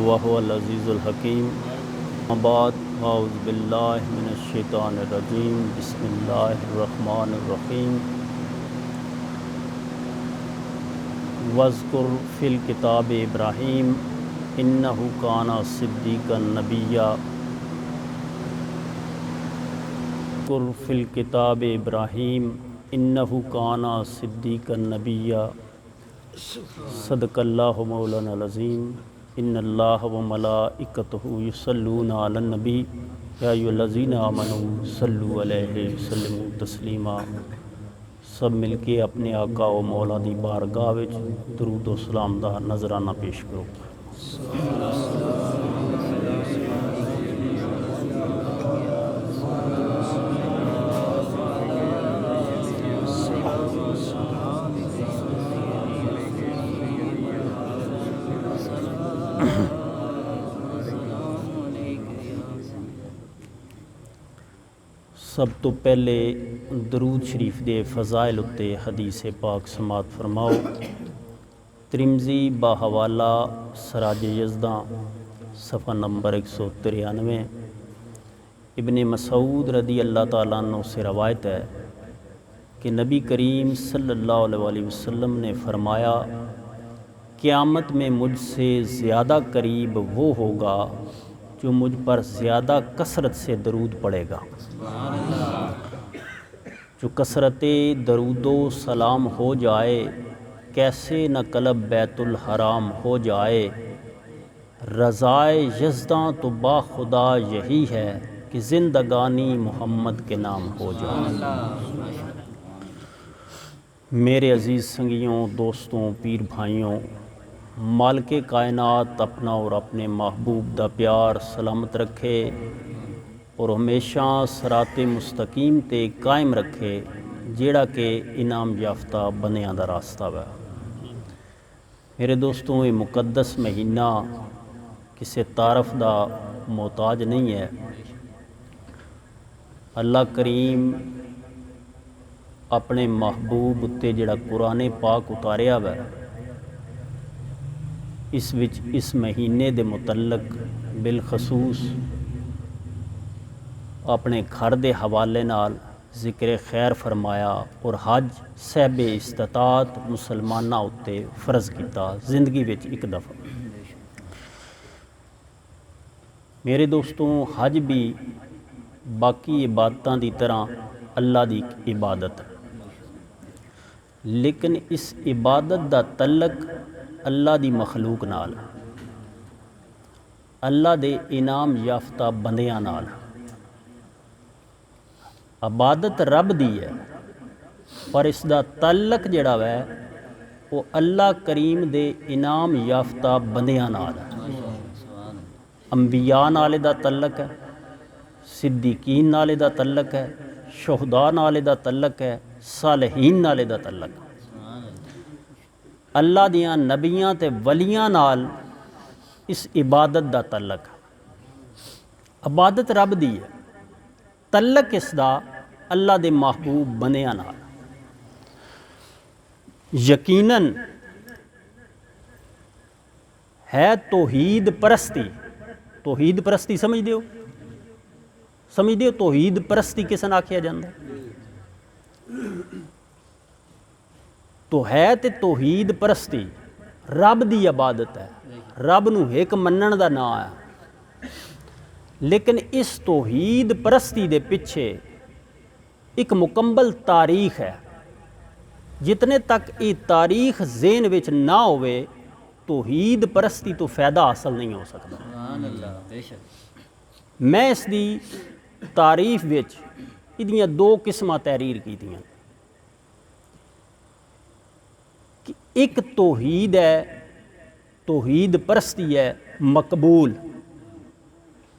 वहुवल अज़ीज़ुल हकीम। अम्मा बाद अऊज़ु बिल्लाहि मिनश शैतानिर रजीम। बिस्मिल्लाहिर रहमानिर रहीम। वज़्कुर फ़िल किताब इब्राहीम इन्नहु काना सिद्दीक़न नबिय्या। वज़्कुर फ़िल किताब इब्राहीम इन्नहु काना सिद्दीक़न नबिय्या। सदक़ल्लाहु मौलाना अज़ीम। इन्नल्लाह व मलाइकतहु युसल्लूना अलन नबी या अय्युहल्लज़ीना आमनू सल्लु अलैहि वसल्लिमू तस्लीमा। सब मिल के अपने आका व मौला दी बारगाह विच दरूद व सलाम दा नजराना पेश करो। सब तो पहले दरूद शरीफ दे फ़ज़ाइल उत्ते हदीस पाक समात फरमाओ। तिरमिज़ी बाहवाला सराज यज़दा सफ़ा नंबर 193। इब्ने मसूद रदी अल्लाह ताला अन्हु से रवायत है कि नबी करीम सल्लल्लाहु अलैहि वसल्लम ने फरमाया, क़यामत में मुझसे ज़्यादा करीब वो होगा जो मुझ पर ज़्यादा कसरत से दरूद पड़ेगा। जो कसरत दरूदो सलाम हो जाए, कैसे न कलब बैतुल हराम हो जाए। रज़ाए यज़दा तो बाखुदा यही है कि ज़िंदगानी मोहम्मद के नाम हो जाए। मेरे अज़ीज़ संगियों, दोस्तों, पीर भाइयों, मालिके कायनात अपना और अपने महबूब दा प्यार सलामत रखे और हमेशा सराते मुस्तकीम ते कायम रखे, जेड़ा कि इनाम याफ्ता बंदियां दा रास्ता वै। मेरे दोस्तों, ये मुकद्दस महीना किसी तारफ दा मोहताज नहीं है। अल्लाह करीम अपने महबूब उत्ते जेड़ा कुरान पाक उतारिया वै, इस विच इस महीने दे मुतल्लक बिलखसूस अपने घर दे हवाले नाल ज़िक्र खैर फरमाया और हज सहबे इस्तात मुसलमाना उत्ते फ़र्ज किया जिंदगी विच एक दफ़ा। मेरे दोस्तों, हज भी बाकी इबादतां दी तरह अल्लाह दी इबादत है, लेकिन इस इबादत दा तल्लक अल्लाह दी मखलूक नाल, अल्लाह दे इनाम याफ्ता बंदियां नाल। इबादत रब दी है, पर इसका तल्लक जिहड़ा वै वो अल्लाह करीम दे इनाम याफ्ता बंदियां नाल है। अंबिया नाल दा तल्लक है, सिद्दीकीन नाल दा तल्लक है, शुहदा नाल दा तल्लक है, सालहीन नाल दा तल्लक है। अल्लाह दियां नबियां ते वलियां नाल इस इबादत दा तल्लक है। इबादत रब दी है, तल्लक इसदा अल्लाह दे महबूब बंदियां नाल। यकीनन है तौहीद परस्ती। तौहीद परस्ती समझदे हो? समझदे हो तौहीद परस्ती किस ने आखिया जाता? तो है ते तौहीद परस्ती रब दी इबादत है, रब नूं एक मनण दा नाम है। लेकिन इस तौहीद परस्ती दे पिछे एक मुकम्मल तारीख है। जितने तक ये तारीख ज़हन विच ना होवे, तौहीद परस्ती तो फ़ायदा हासिल नहीं हो सकता। मैं इसकी तारीफ विच इहदियां दो किस्मां तहरीर कीतियां कि एक तौहीद है, तौहीद परस्ती है मकबूल,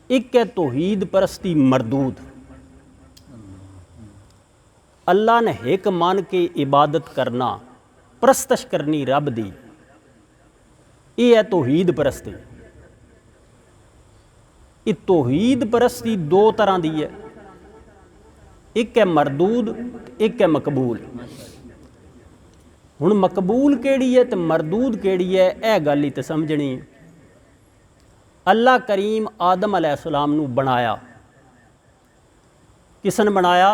एक है तौहीद परस्ती मरदूद। अल्लाह ने एक मान के इबादत करना, परस्तश करनी रब दी, ये है तौहीद परस्ती। ये तौहीद परस्ती दो तरह की है, एक है मरदूद, एक है मकबूल। हुण मकबूल केड़ी है तो मरदूद केड़ी है, यह गल ही तो समझनी। अल्लाह करीम आदम अलैहिस्सलाम नू बनाया। किसन बनाया?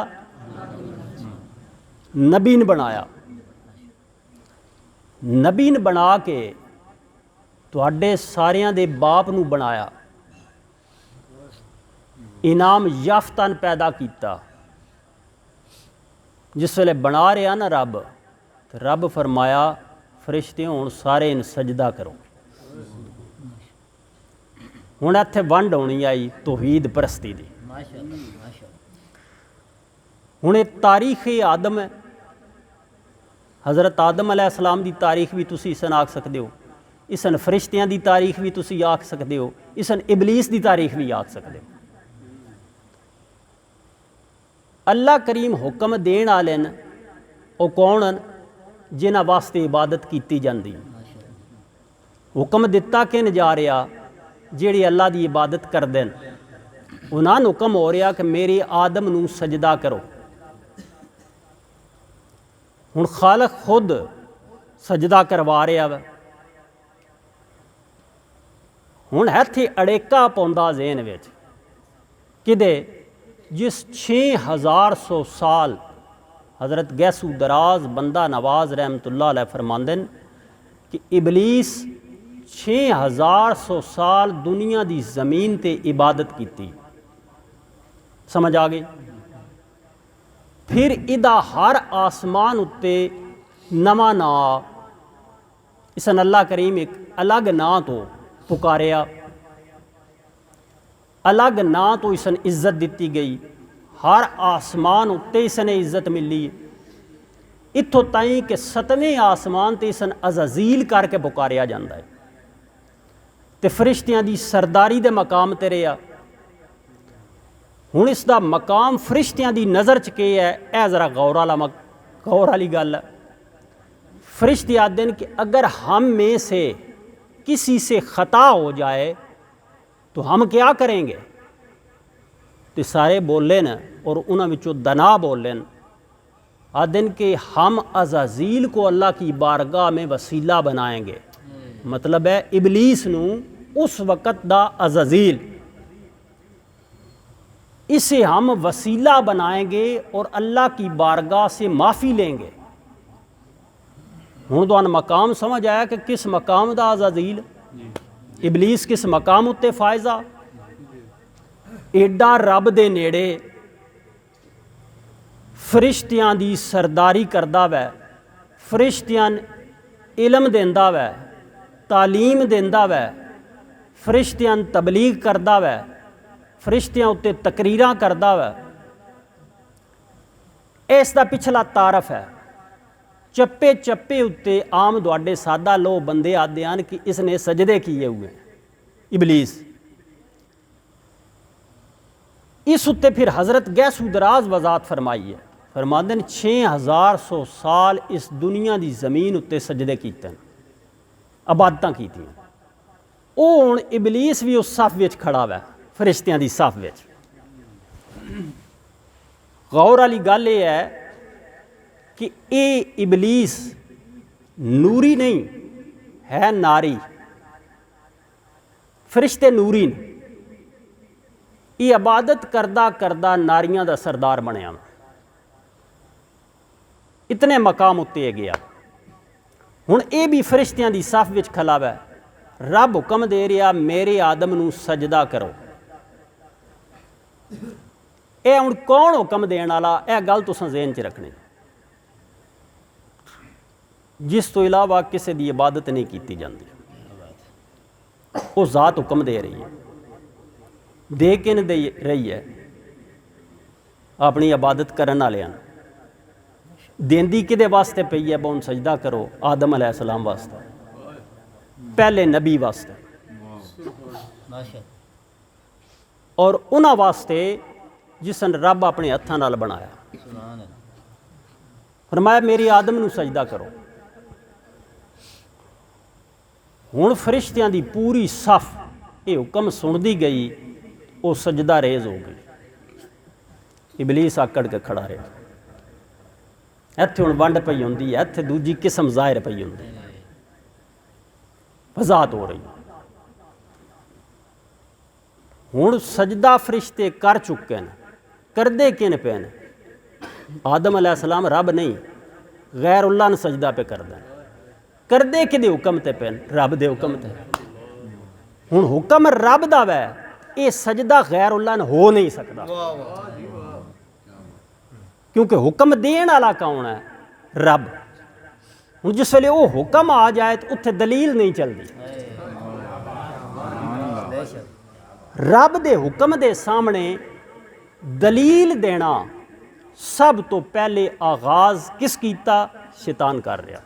नबी ने बनाया। नबी ने बना के तुहाडे सारियां दे बाप नू बनाया, इनाम याफ्ता ने पैदा किया। जिस वेले बना रहा ना रब, तो रब फरमाया फरिश्ते हुण सारे इन सजदा करो। हुण इत्थे वंड होनी आई तौहीद परस्ती दी। हुण ये तारीख आदम है, हज़रत आदम अलैहिस्सलाम की तारीख भी तुसी इसन आख सकते हो, इसन फरिश्तियां की तारीख भी तुसी आख सकते हो, इसन इबलीस की तारीख भी आख सकते हो। अल्लाह करीम हुक्म देण वाले न, वो कौन न? जिन्हां वास्ते इबादत की जाती। हुक्म दिता किन जा रहा? जिहड़े अल्लाह की इबादत करते हैं, उन्हां नूं हुक्म हो रहा कि मेरे आदम नूं सजदा करो। हुण खालक खुद सजदा करवा रहा वा। हुण इत्थे अड़ेका पौंदा ज़हन विच किदे, जिस 6100 साल हज़रत गैसू दराज बंदा नवाज रहमतुल्लाह अलैह फरमांदे न कि इबलीस 6100 साल दुनिया की ज़मीन ते इबादत की। समझ आ गई? फिर इदा हर आसमान उत्ते नवा ना, इसन अल्लाह करीम एक अलग ना तो पुकारिया, अलग ना तो इसन इज्जत दी गई। हर आसमान उत्ते इसने इज्जत मिली। इत्थों ताईं कि 7वें आसमान ते इसन अज़ाज़ील करके पुकारिया जाता है, तो फरिश्तियां दी सरदारी दे मकाम ते रहा। हुण इसका मकाम फरिश्तियां दी नज़र च के है, यह ज़रा गौर वाली गल है। फरिश्ते आते हैं कि अगर हम में से किसी से ख़ता हो जाए तो हम क्या करेंगे? तो सारे बोले न, और उन्होंने विचों दना बोले न, आदन कि हम अज़ाज़ील को अल्लाह की बारगाह में वसीला बनाएंगे। मतलब है इबलीस नू उस वक़्त दा अज़ाज़ील, इसे हम वसीला बनाएंगे और अल्लाह की बारगाह से माफ़ी लेंगे। हुण तुहानूं मकाम समझ आया कि किस मकाम दा अज़ाज़ील, इबलीस किस मकाम उत्ते फायजा। एडा रब दे नेड़े फरिश्तियां दी सरदारी करदा वै, फरिश्तियां इलम देंदा वै, तालीम देंदा वै, फरिश्तियां तबलीग करदा वै, फरिश्तियां उत्ते तकरीरां करदा वै। इसका पिछला तारफ है। चप्पे चप्पे उत्ते आम दुआडे सादा लो बंदे आते हैं कि इसने सजदे किए हुए, इबलीस। इस उत्ते फिर हज़रत गैसू दराज वजात फरमाई है, फरमाते हैं 6100 साल इस दुनिया की ज़मीन उत्ते सजदे कीते, इबादतां कीतियां। वो हुण इबलीस भी उस सफ विच खड़ा वै, फरिश्तियां दी सफ विच। गौर वाली गल यह है कि ये इबलीस नूरी नहीं है, नारी। फरिश्ते नूरी ने, ये इबादत करदा करदा नारियां दा सरदार बनया। इतने मकाम उत्ते गया। हुण ये भी फरिश्तियां दी सफ विच खला वै। रब हुक्म दे रहा मेरे आदम नूं सजदा करो। ये हुण कौन हुक्म देण वाला, यह गल तुसां ज़हन च रखनी। जिस तो इलावा किसी की इबादत नहीं की जाती, वो ज़ात हुक्म दे रही है, दे किन दे रही है? अपनी इबादत करन वालियां देंदी किदे वास्ते पई है? बोन सजदा करो आदम अलैहिस्सलाम वास्ते, पहले नबी वास्ते, और उन्हां वास्ते जिसन रब अपने हत्थां नाल बनाया। फरमाया मेरी आदम नूं सजदा करो। हुण फरिश्तियां दी पूरी सफ ये हुक्म सुनदी गई, वो सजदा रेज हो गई। इबलीस आकड़ के खड़ा रहा। इत्थे हुण वंड पई हुंदी है, इत्थे दूजी किस्म ज़ाहिर पई हुंदी, वज़ाहत हो रही। हुण सजदा फरिश्ते कर चुके हैं, करदे किन पे ने? आदम अलैहिस्सलाम रब नहीं, गैरुल्लाह ने सजदा पे करदा, करदे किदे हुक्म ते पे? रब दे हुक्म ते। हुण हुक्म रब दा वै, ये सजदा गैरुल्लाह ने हो नहीं सकता, क्योंकि हुक्म देण वाला कौन है? रब। हुण जिस वेले वो हुक्म आ जाए तो उत्थे दलील नहीं चलती। रब दे हुक्म दे सामने दलील देना सब तो पहले आगाज किस कीता? शैतान कर रहा,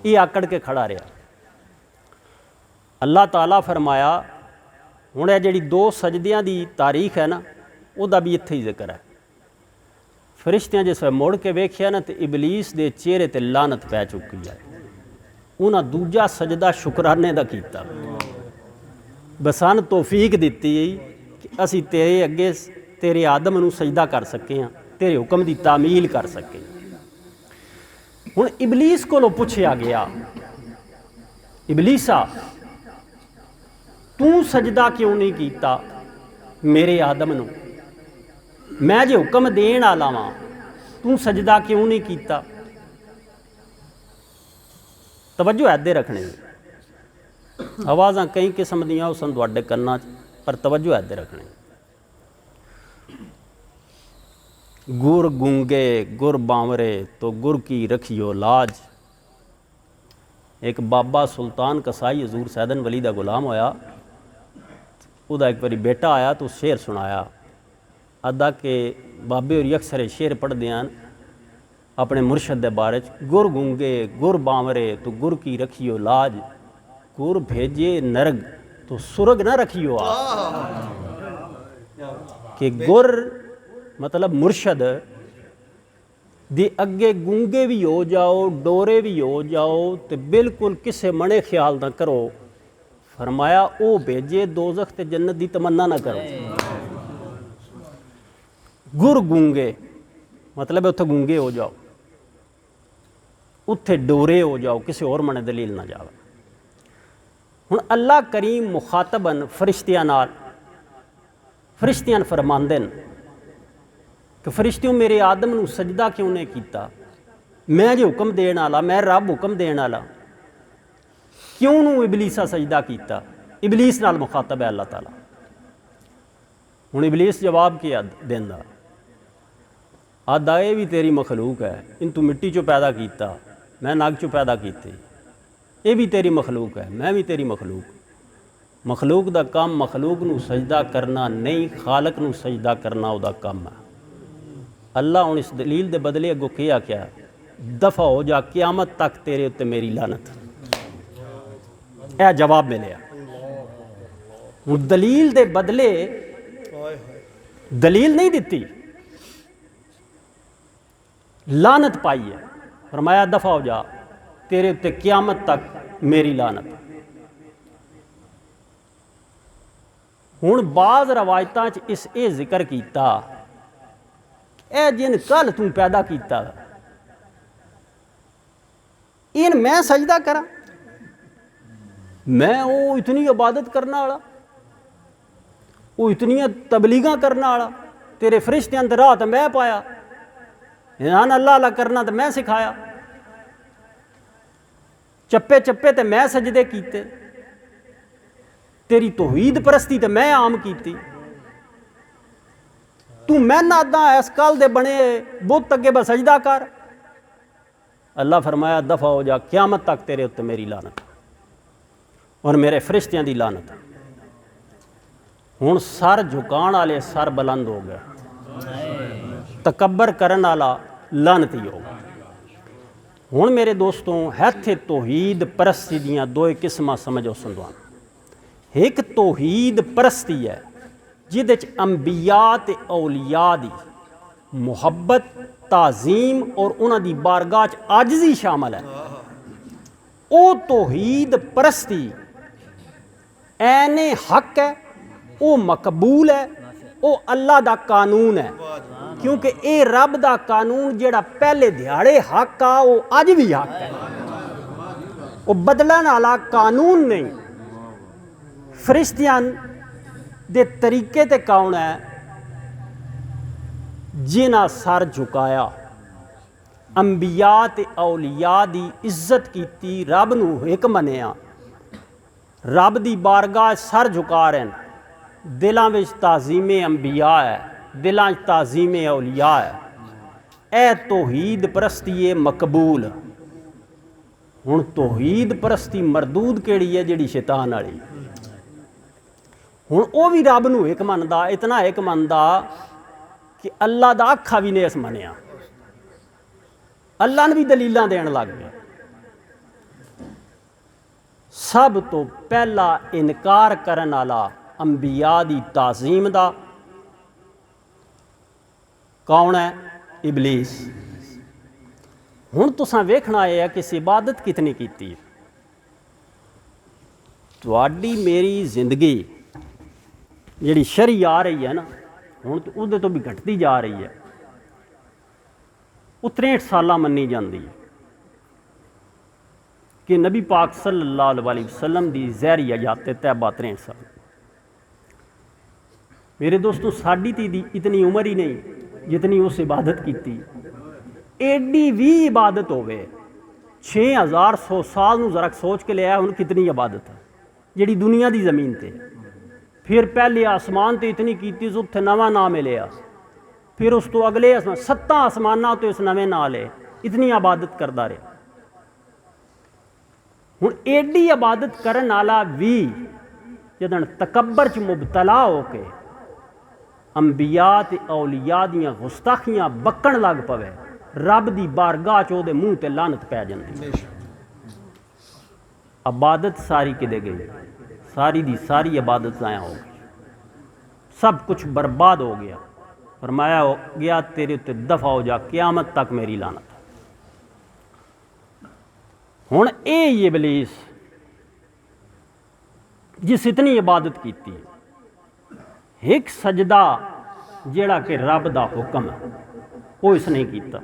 ये आकड़ के खड़ा रहा। अल्लाह ताला फरमाया, हुण ये जिहड़ी दो सजदियां दी तारीख है ना, उहदा भी इत्थे ही जिक्र है। फरिश्तियां जिस वे मुड़ के वेखिया ना, तो इबलीस दे चेहरे ते लानत पै चुकी है। उन्हां दूजा सजदा शुकराने दा कीता, बसन तौफीक दिती कि असी तेरे अगे तेरे आदम नूं सजदा कर सके हाँ, तेरे हुक्म की तामील कर सके। हुण इबलीस कोलों पुछया गया, इबलीसा तू सजदा क्यों नहीं कीता मेरे आदम नूं? मैं जे हुक्म देण वाला वां, तू सजदा क्यों नहीं कीता? तवज्जो ऐदे रखने, आवाज़ां कई किस्म दियां उसन तुहाडे कन्नां च, पर तवज्जो ऐदे रखने। गुर गूंगे गुर बावरे तो गुर की रखियो लाज। एक बाबा सुल्तान कसाई हजूर सैदन वली दा गुलाम होया, उहदा एक बारी बेटा आया तो शेर सुनाया। अदा के बाबे होरी अक्सर शेर पढ़दे हन अपने मुर्शद दे बारे च, गुर गूंगे गुर बावरे तो गुर की रखियो लाज, गुर भेजे नरग तो सुरग ना रखियो आप। कि गुर मतलब मुर्शद दे अगे गूंगे भी हो जाओ, डोरे भी हो जाओ, तो बिल्कुल किसे मने ख्याल ना करो। फरमाया ओ भेजे दोज़ख ते जन्नत दी तमन्ना ना करो। गुर गूंगे मतलब उत्थे गूंगे हो जाओ, उत्थे डोरे हो जाओ, किसी और मने दलील ना जावे। हुण अल्लाह करीम मुखातबन फरिश्तियां नाल, फरिश्तियां फरमांदे न कि फरिश्तियों मेरे आदम नूं सजदा क्यों नहीं कीता? मैं जो हुक्म देण वाला, मैं रब हुक्म देण वाला, क्यों नूं इबलीसा सजदा कीता? इबलीस नाल मुखातब है अल्लाह ताला। हुण इबलीस जवाब क्या देंदा? आदा ये भी तेरी मखलूक है, इन तू मिट्टी चो पैदा किया, मैं नग चो पैदा की, ये भी तेरी मखलूक है, मैं भी तेरी मखलूक। मखलूक दा काम मखलूक नूं सजदा करना नहीं, खालक नूं सजदा करना उहदा काम है। अल्लाह हुण इस दलील दे बदले अगों क्या क्या? दफा हो जा, क़यामत तक तेरे उत्ते मेरी लानत। यह जवाब मिलिया। हुण दलील दे बदले दलील नहीं दिती, लानत पाई है। फरमाया दफा हो जा, तेरे उत्ते क़यामत तक मेरी लानत। हुण बाज़ रवायतां च इस ये जिक्र कीता, ए जिन कल तू पैदा किया, इन मैं सजदा करा? मैं वो इतनी इबादत करने वाला, वो इतनियां तबलीगां करने वाला, तेरे फरिश्तियां दे राह ते मैं पाया, इनान अल्लाह अल्लाह करना तो मैं सिखाया, चप्पे चप्पे ते मैं सजदे कीते, तेरी तौहीद परस्ती ते मैं आम की, तू मैं नादा इस कल दे बने बुत अगे बस सजदा कर। अल्लाह फरमाया दफा हो जा, क़यामत तक तेरे उत्ते मेरी लानत और मेरे फरिश्तियां दी लानत। हुण सर झुकाण वाले सर बुलंद हो गया, तकबर करन वाला लानती हो गया। हुण मेरे दोस्तों, हैथे तौहीद परस्ती दियां दो किस्मां समझो संदवान। एक तौहीद परस्ती है जिहदे च अंबिया ते औलिया दी मुहब्बत, ताज़ीम और उन्हां दी बारगाह च आजिज़ी शामिल है। वो तौहीद परस्ती ऐने हक है, वो मकबूल है, वो अल्लाह दा कानून है, क्योंकि ये रब दा कानून जिहड़ा पहले दिहाड़े हक आ, वो अज भी हक है, वो बदलन वाला कानून नहीं। फरिश्तियां दे तरीके ते कौन है जिन्हां सर झुकाया, अंबिया ते औलिया दी इज्जत कीती, रब नूं एक मन्निया, रब दी बारगाह सर झुका रहे हैं, दिलों में ताज़ीमे अंबिया है, दिलों ताज़ीमे औलिया है। ए तौहीद परस्ती है मकबूल। हुण तौहीद परस्ती मरदूद केड़ी है जिहड़ी शैतान वाली। हुण वो भी रब नूं एक मनदा, इतना एक मनदा कि अल्लाह दा आखा भी नहीं इस मनिया, अल्लाह ने भी दलीलां देण लग गया। सब तो पहला इनकार करन वाला अंबिया दी ताज़ीम दा कौन है? इबलीस। हुण तुसां वेखना है कि इस इबादत कितनी कीती है। तुहाडी मेरी जिंदगी जिहड़ी शरी आ रही है ना, हुण उहदे तो भी घटती जा रही है। वो 63 साल मन्नी जाती है कि नबी पाक सल्लल्लाहु अलैहि वसल्लम की ज़हरी हयात तैयबा 63 साल। मेरे दोस्तों, साड़ी दी इतनी उम्र ही नहीं जितनी उस इबादत की। एडी भी इबादत होवे 6100 साल नूं जरा सोच के लिया हुण कितनी इबादत है जिहड़ी दुनिया की ज़मीन ते। फिर पहले आसमान तो इतनी की, उत्थे नवा ना मिलिया, फिर उस तो अगले आसमान, 7 आसमाना तो इस नवे ना ले, इतनी इबादत करता रहा। हुण एडी इबादत करन वाला भी जदन तकब्बर च मुबतला होके अंबिया ते औलिया दियां गुस्ताखियां बकण लग पवे, रब दी बारगाह च ओहदे मूँह ते लानत पै जांदी। इबादत सारी किदे गई? सारी दी सारी इबादत ज़ाया हो गई, सब कुछ बर्बाद हो गया। फरमाया हो गया तेरे उत्ते दफा हो जा, क़यामत तक मेरी लानत। हुण ये इबलीस जिस इतनी इबादत की, एक सजदा जेड़ा कि रब दा हुक्म है वो इसने कीता।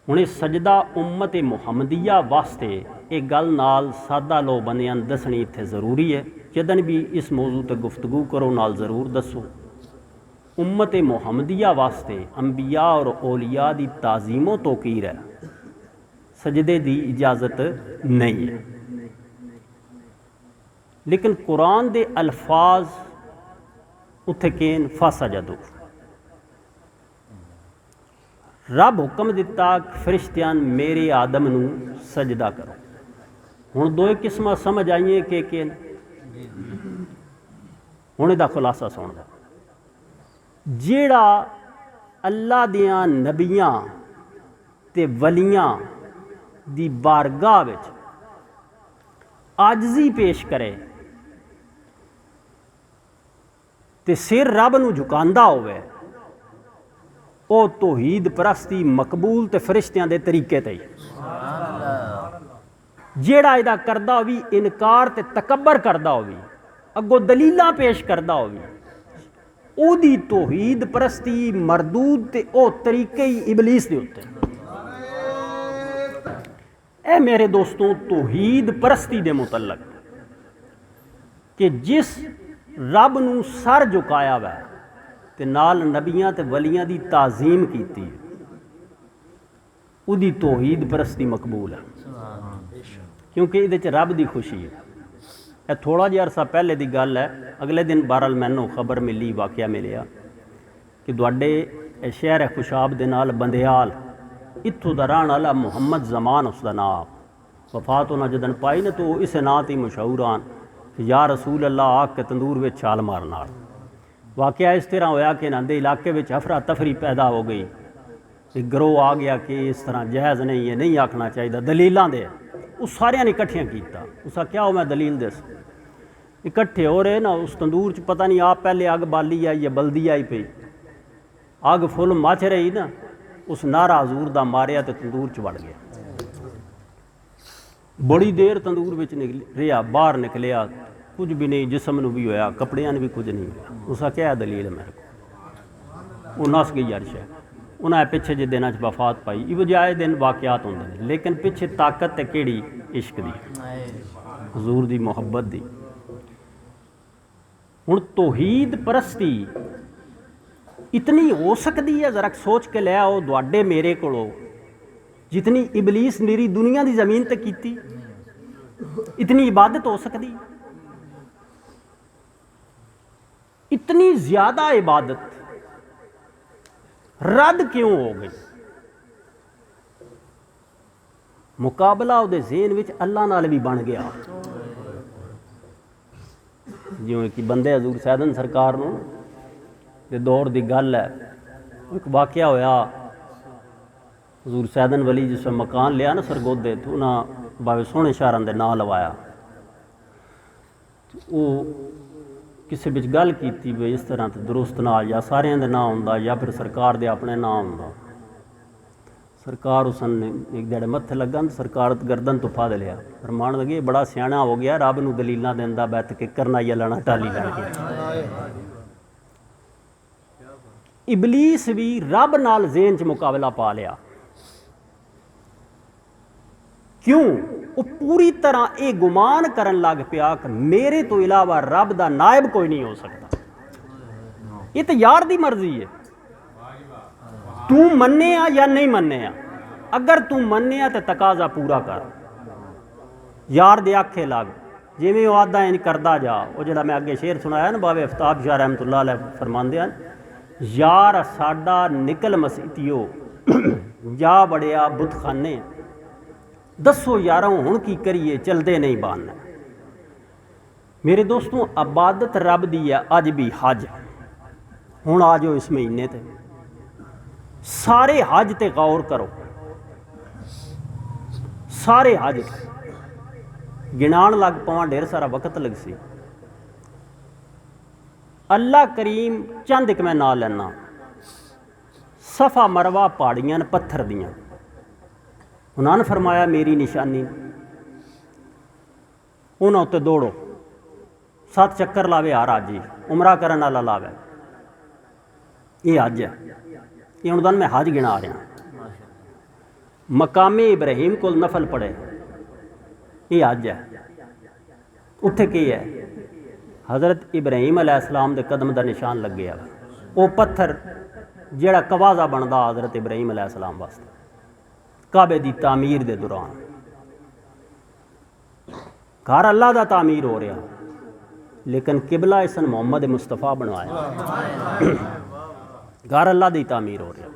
हुण इस सजदा उम्मत मुहम्मदिया वास्ते एक गल नाल सादा लो बंदियां दसनी इत्थे ज़रूरी है। जदन भी इस मौजू ते गुफ्तगू करो नाल ज़रूर दसो। उम्मत मुहम्मदिया वास्ते अंबिया और औलिया दी ताज़ीमो तौकीर है, सजदे दी इजाज़त नहीं है। लेकिन कुरान दे अल्फाज उत्थे केन फासजदू, रब हुक्म दिता फरिश्तियां मेरे आदम नूं सजदा करो। हुण दो किस्मां समझ आईए कि हुण इहदा खुलासा सुण लो। जेड़ा अल्लाह दियां नबियां ते वलियां दी बारगाह विच आजजी पेश करे ते सिर रब नूं झुकांदा होवे, वो तौहीद परस्ती मकबूल ते फरिश्तियां दे तरीके ते। जेड़ा इहदा करदा होवी इनकार ते तकब्बर करदा होवी, अगों दलीलां पेश करदा होवी, ओदी तौहीद परस्ती मरदूद ते ओ तरीके ही इबलीस दे उत्ते। ए मेरे दोस्तों, तौहीद परस्ती दे मुतल्लक कि जिस रब नूं सर झुकाया वै ते नाल नबियां ते वलियां दी ताज़ीम कीती, उदी तौहीद परस्ती मकबूल है, क्योंकि इहदे च रब दी खुशी है। यह थोड़ा जिहा अरसा पहले दी गल है। अगले दिन बहरहाल मैनू खबर मिली, वाकया मिलिया कि तुहाडे शहर खुशाब दे नाल बंदेयाल इत्थों दा रहण वाला मुहम्मद जमान उसका नाम, वफात उन्हें जदन पाई ना तो इस नां ते मशहूर आन कि या रसूल अल्लाह आख के तंदूर में छाल मारना। वाकया इस तरह होया कि इन्हां दे इलाके में अफरा तफरी पैदा हो गई। एक गिरोह आ गया कि इस तरह जायज़ नहीं है, नहीं आखना चाहिए, दलीलां दे। उस सारियां ने इकट्ठियां कीता। उसका क्या हो, मैं दलील दस। इकट्ठे हो रहे ना, उस तंदूर च पता नहीं आप पहले अग बाली आई या बल्दी आई पई, अग फुल मच रही ना, उस नारा हजूर दा मारिया तो तंदूर च वड़ गया। बड़ी देर तंदूर में रहा, बाहर निकलिया, कुछ भी नहीं, जिसम नूं भी होया, कपड़ियां भी कुछ नहीं होया। उसका क्या दलील है मेरे को? वो नस गई अर्श है। उन्हें पिछे जे दिनों वफात पाई। इवो जाए दिन वाकयात होंदे ने, लेकिन पिछे ताकत है किहड़ी? इश्क दी, हजूर दी मुहब्बत दी। हुण तौहीद परस्ती इतनी हो सकती है, जरा सोच के ले आओ दुआडे मेरे कोलों जितनी इबलीस मेरी दुनिया की जमीन ते कीती, इतनी इबादत हो सकती? इतनी ज्यादा इबादत रद्द क्यों हो गई? मुकाबला उहदे ज़हन विच अल्लाह नाल भी बन गया। जिवें कि बंदे हजूर सैदन सरकार नूं दे दौर की गल है, एक वाकया होया। हजूर सैदन वली जिस मकान लिया ना सरगोदे तो उन्हें बावे सोहने शहरां दे नां लवाया। वो किसी बिच गल की भी इस तरह तो दुरुस्त नाल या सारियां दे नां हुंदा या फिर सरकार दे अपने नां हुंदा। सरकार उसने एक दिहाड़े मत्थे लगा तो सरकार गर्दन तो फड़ लिया, फरमान लगे बड़ा सियाणा हो गया, रब नूं दलीलां देंदा बैठ के करना या लाना टाली लैणगे। इबलीस भी रब नाल ज़हन च मुकाबला पा लिया। क्यों? वो पूरी तरह ये गुमान करन लग पिया कि मेरे तो इलावा रब दा नायब कोई नहीं हो सकता। ये तो यार दी मर्जी है, तू मन्ने या नहीं मन्ने। अगर तू मन्ने तो तकाजा पूरा कर, यार दे आखे लग, जिवें वो आदा इंज करदा जा। वो जिहड़ा मैं अगे शेर सुनाया ना बाबे अफ्ताब शाह रहमतुल्लाह अलैह फरमांदे हैं, यार साडा निकल मसीतियो जा बड़िया बुतखाने, दसो यारों हुण की करिए चलते नहीं बन। मेरे दोस्तों इबादत रब दी है। अज भी हज, हुण आ जाओ इस महीने ते सारे हज ते गौर करो, सारे हज गिनान लग पवां ढेर सारा वक्त लग सी। अल्लाह करीम चंद एक मैं ना लेना, सफ़ा मरवा पहाड़ियां न पत्थर दियां, उन्होंने फरमाया मेरी निशानी, उन्होंने उत्ते दौड़ो, 7 चक्कर लावे हर हाजी, उमरा करन वाला लावे। ये हज है, ये हुण मैं हज गिना रहा। मकामे इब्राहिम को नफल पढ़े, ये हज है। उत्थे की है? हज़रत इब्राहिम अलैहिस्सलाम दे कदम का निशान लगे है। वो पत्थर जिहड़ा कवाजा बनता हज़रत इब्राहिम अलैहिस्सलाम वास्ते काबे की तामीर के दौरान, घर अल्लाह का तामीर हो रहा, लेकिन किबला इसन मुहम्मद मुस्तफा बनवाया, घर अल्लाह की तामीर हो रहा।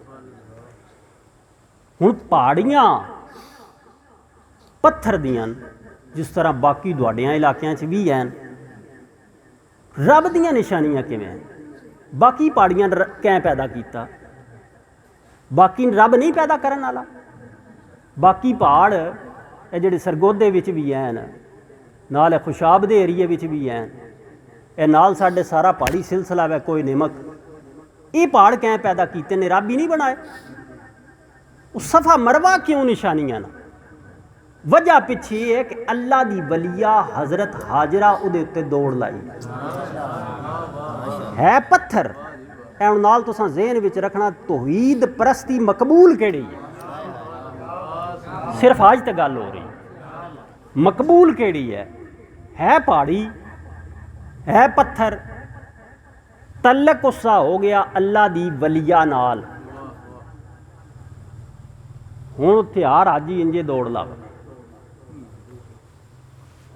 हुण पहाड़ियां पत्थर दियां जिस तरह बाकी दुआडियां इलाकियां च भी हैं, रब दियां निशानियां किवें हैं? बाकी पहाड़ियां कैं पैदा किया? बाकी रब नहीं पैदा करन वाला? बाकी पहाड़ ये जिहड़े सरगोदे विच भी हैं, नाल खुशाब दे एरिए विच भी हैं, ये नाल साडे सारा पहाड़ी सिलसिला है कोई निमक, ये पहाड़ कैं पैदा किए ने? रब ही नहीं बनाए। सफ़ा मरवा क्यों निशानियां न? वजह पिछे है कि अल्लाह दी वलिया हज़रत हाजरा उहदे उत्ते दौड़ लाई है। पत्थर है नाल तुसां ज़हन विच रखना, तौहीद परस्ती मकबूल केड़ी है? सिर्फ आज तक गल हो रही, मकबूल केड़ी है पहाड़ी, है पत्थर, तल्लक उसका हो गया अल्लाह दी वलिया नाल। हुण उत्थे हर हाजी इंजे दौड़ ला।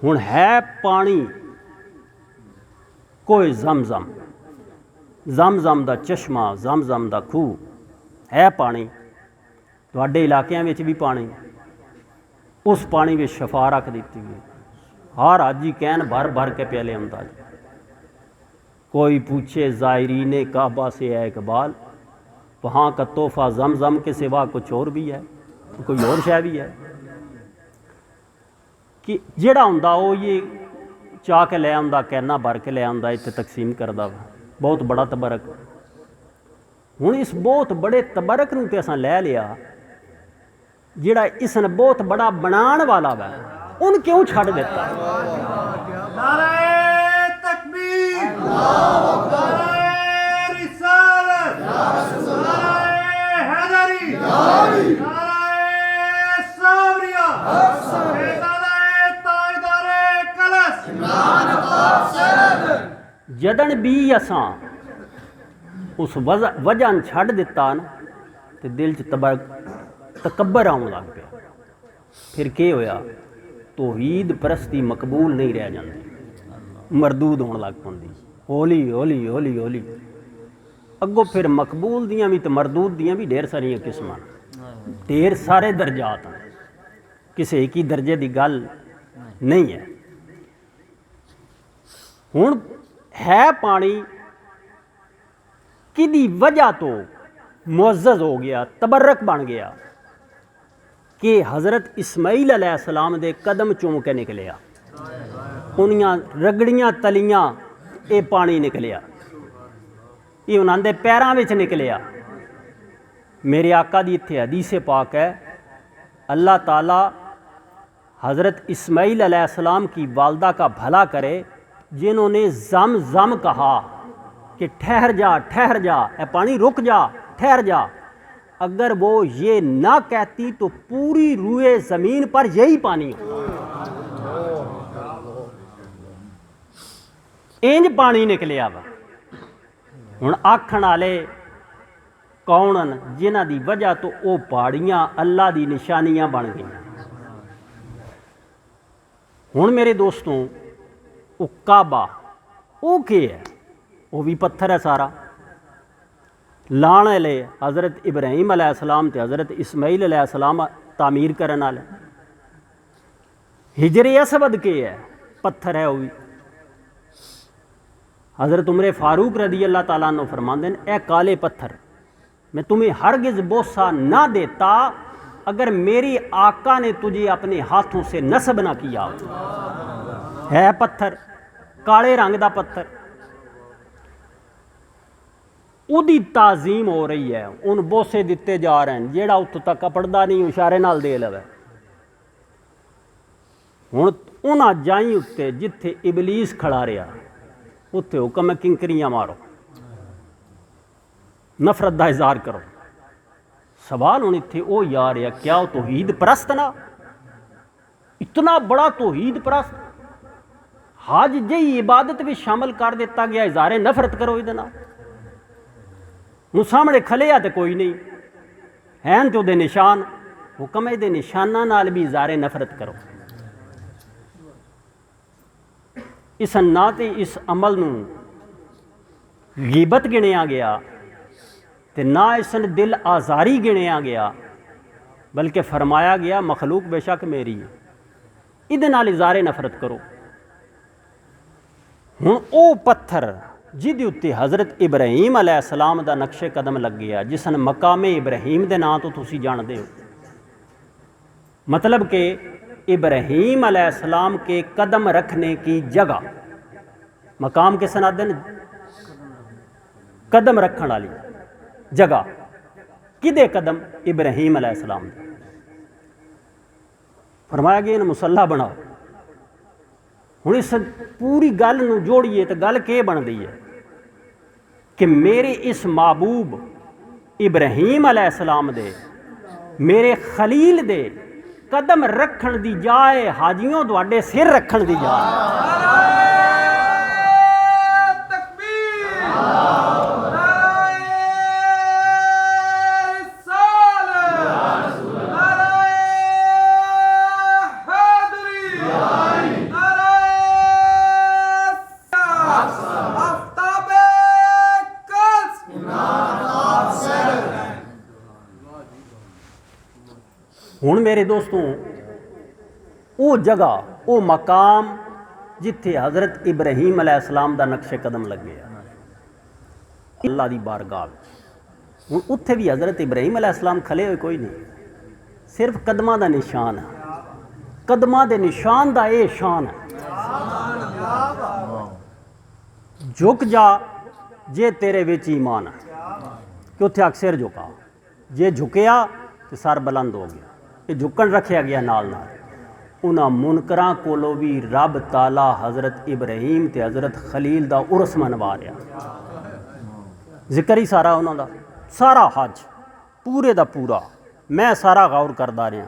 हुण है पानी कोई जमजम, जमजम दा चश्मा, जमजम दा खूह, है पानी तुहाडे इलाकिਆਂ ਵਿੱਚ भी पानी, उस पानी में शफा रख दी गई। हर हाजी कैन भर भर के प्याले आंदा। कोई पूछे ज़ायरीने काबा से है इकबाल, वहाँ का तोहफा जमजम के सिवा कुछ और भी है, कोई और शय भी है कि जिहड़ा हुंदा वो ये चाह के ले आंदा, कैना भर के ले आंदा, इत्थे तकसीम करदा। बहुत बड़ा तबरक। हुण इस बहुत बड़े तबरक नूं ते असां लै लिया, जिहड़ा इसने बहुत बड़ा बनाने वाला वै उन क्यों छड़ दिता? नारे तकबीर, नारे रिसालत, नारे हैदरी, नारे सावरिया, ताजदारे कलश, जदन भी असां उस वजह छड्ड दिता ना तो दिल च तकब्बर आउण लग पिया। फिर के होया, तौहीद परस्ती मकबूल नहीं रह जाती, मरदूद होने लग पौंदी। हौली हौली हौली हौली अगों फिर मकबूल दियां भी तो मरदूद दियां भी ढेर सारियां किस्मां, ढेर सारे दर्जात हैं, किसी एक ही दर्जे की गल नहीं है। हुण है पानी किदी वजह तो मुअज़्ज़ज़ हो गया, तबर्रक बन गया कि हज़रत इस्माईल अलैहिस्सलाम दे कदम चूम के निकलिया, उन्नियां रगड़ियां तलियां ये पानी निकलिया, ये उन्हां दे पैरां विच निकलिया। मेरे आका दी इत्थे हदीस पाक है, अल्लाह ताला हज़रत इस्माईल अलैहिस्सलाम की वालदा का भला करे, जिन्होंने जम जम कहा कि ठहर जा, ए पानी रुक जा, ठहर जा। अगर वो ये ना कहती तो पूरी रूए ज़मीन पर यही पानी होता। इंज पानी निकलिया वा। हुण आखण वाले कौन न, जिन्हां दी वजह तो वो पहाड़ियां अल्लाह दी निशानियां बन गई। हुण मेरे दोस्तों, वो काबा वो के है? वो भी पत्थर है सारा। लाण वाले हज़रत इब्राहीम अलैहिस्सलाम ते हज़रत इस्माईल अलैहिस्सलाम तामीर करन वाले। हिजरे असवद के है? पत्थर है वो भी। हज़रत उमर फारूक रदी अल्लाह ताला अन्हु फरमाते हैं, ए काले पत्थर, मैं तुम्हें हरगिज़ बोसा ना देता अगर मेरी आका ने तुझे अपने हाथों से नस्ब ना किया। है पत्थर, काले रंग का पत्थर, उदी ताजीम हो रही है। उन बोसे दिते जा रहे हैं, जेड़ा उत्थों तक पढ़दा नहीं इशारे नाल दे लवे। हुण उन्हां जाई उत्ते जिथे इबलीस खड़ा रहा, उत्थे हुक्म है किंकरियां मारो, नफरत का इजहार करो। सवाल हुण इत्थे ओ यार है, क्या वो तौहीद परस्त ना? इतना बड़ा तौहीद परस्त, हज जही इबादत भी शामिल कर दिता गया, इजहारे नफरत करो इहदे नाल। हूँ सामने खलिया तो कोई नहीं हैं, तो दे निशान, हुक्म है दे निशाना नाल भी इजहारे नफरत करो। इस ना तो इस अमल नूं गीबत गिणिया गया ते ना इस दिल आज़ारी गिणिया गया, बल्कि फरमाया गया मखलूक बेशक मेरी है, इहदे नाल इजहारे नफरत करो। हुण ओ पत्थर जिहदे उत्ते हज़रत इब्राहीम अलैहिस्सलाम दा नक्शे कदम लग गया, जिसन मकामे इब्राहीम दे नां तो तुसी जानदे हो, मतलब कि इब्राहीम अलैहिस्सलाम के कदम रखने की जगह, मकाम किस नादन कदम रखने वाली जगह, किदे कदम? इब्राहीम अलैहिस्सलाम दे। फरमाया गया इन मुसल्ला बनाओ। हुण इस पूरी गल नूं जोड़िए तो गल के बनदी है कि मेरे इस महबूब इब्राहीम अलैहिस्सलाम दे, मेरे खलील दे कदम रखण दी जाए हाजियों तुहाडे सिर रखण दी जाए। हुण मेरे दोस्तों, वो जगह, वो मकाम जिथे हज़रत इब्राहीम अलैहिस्सलाम दा नक्शे कदम लग गया अल्लाह दी बारगाह, हुण उत्थे भी हज़रत इब्राहीम अलैहिस्सलाम खले हुए कोई नहीं, सिर्फ कदमां दा निशान है। कदमां दे निशान दा ये शान है। झुक जा जे तेरे विच ईमान है, कि उत्थे अक्सर झुका, जे झुकिया तो सर बुलंद हो गया। ये झुकन रखा गया नाल नाल। उन्हां मुनकरां कोलों भी रब ताला हज़रत इब्राहीम ते हज़रत खलील दा उर्स मनवा रहा। जिक्र ही सारा उन्हां दा, सारा हज पूरे दा पूरा, मैं सारा गौर करदा रहा,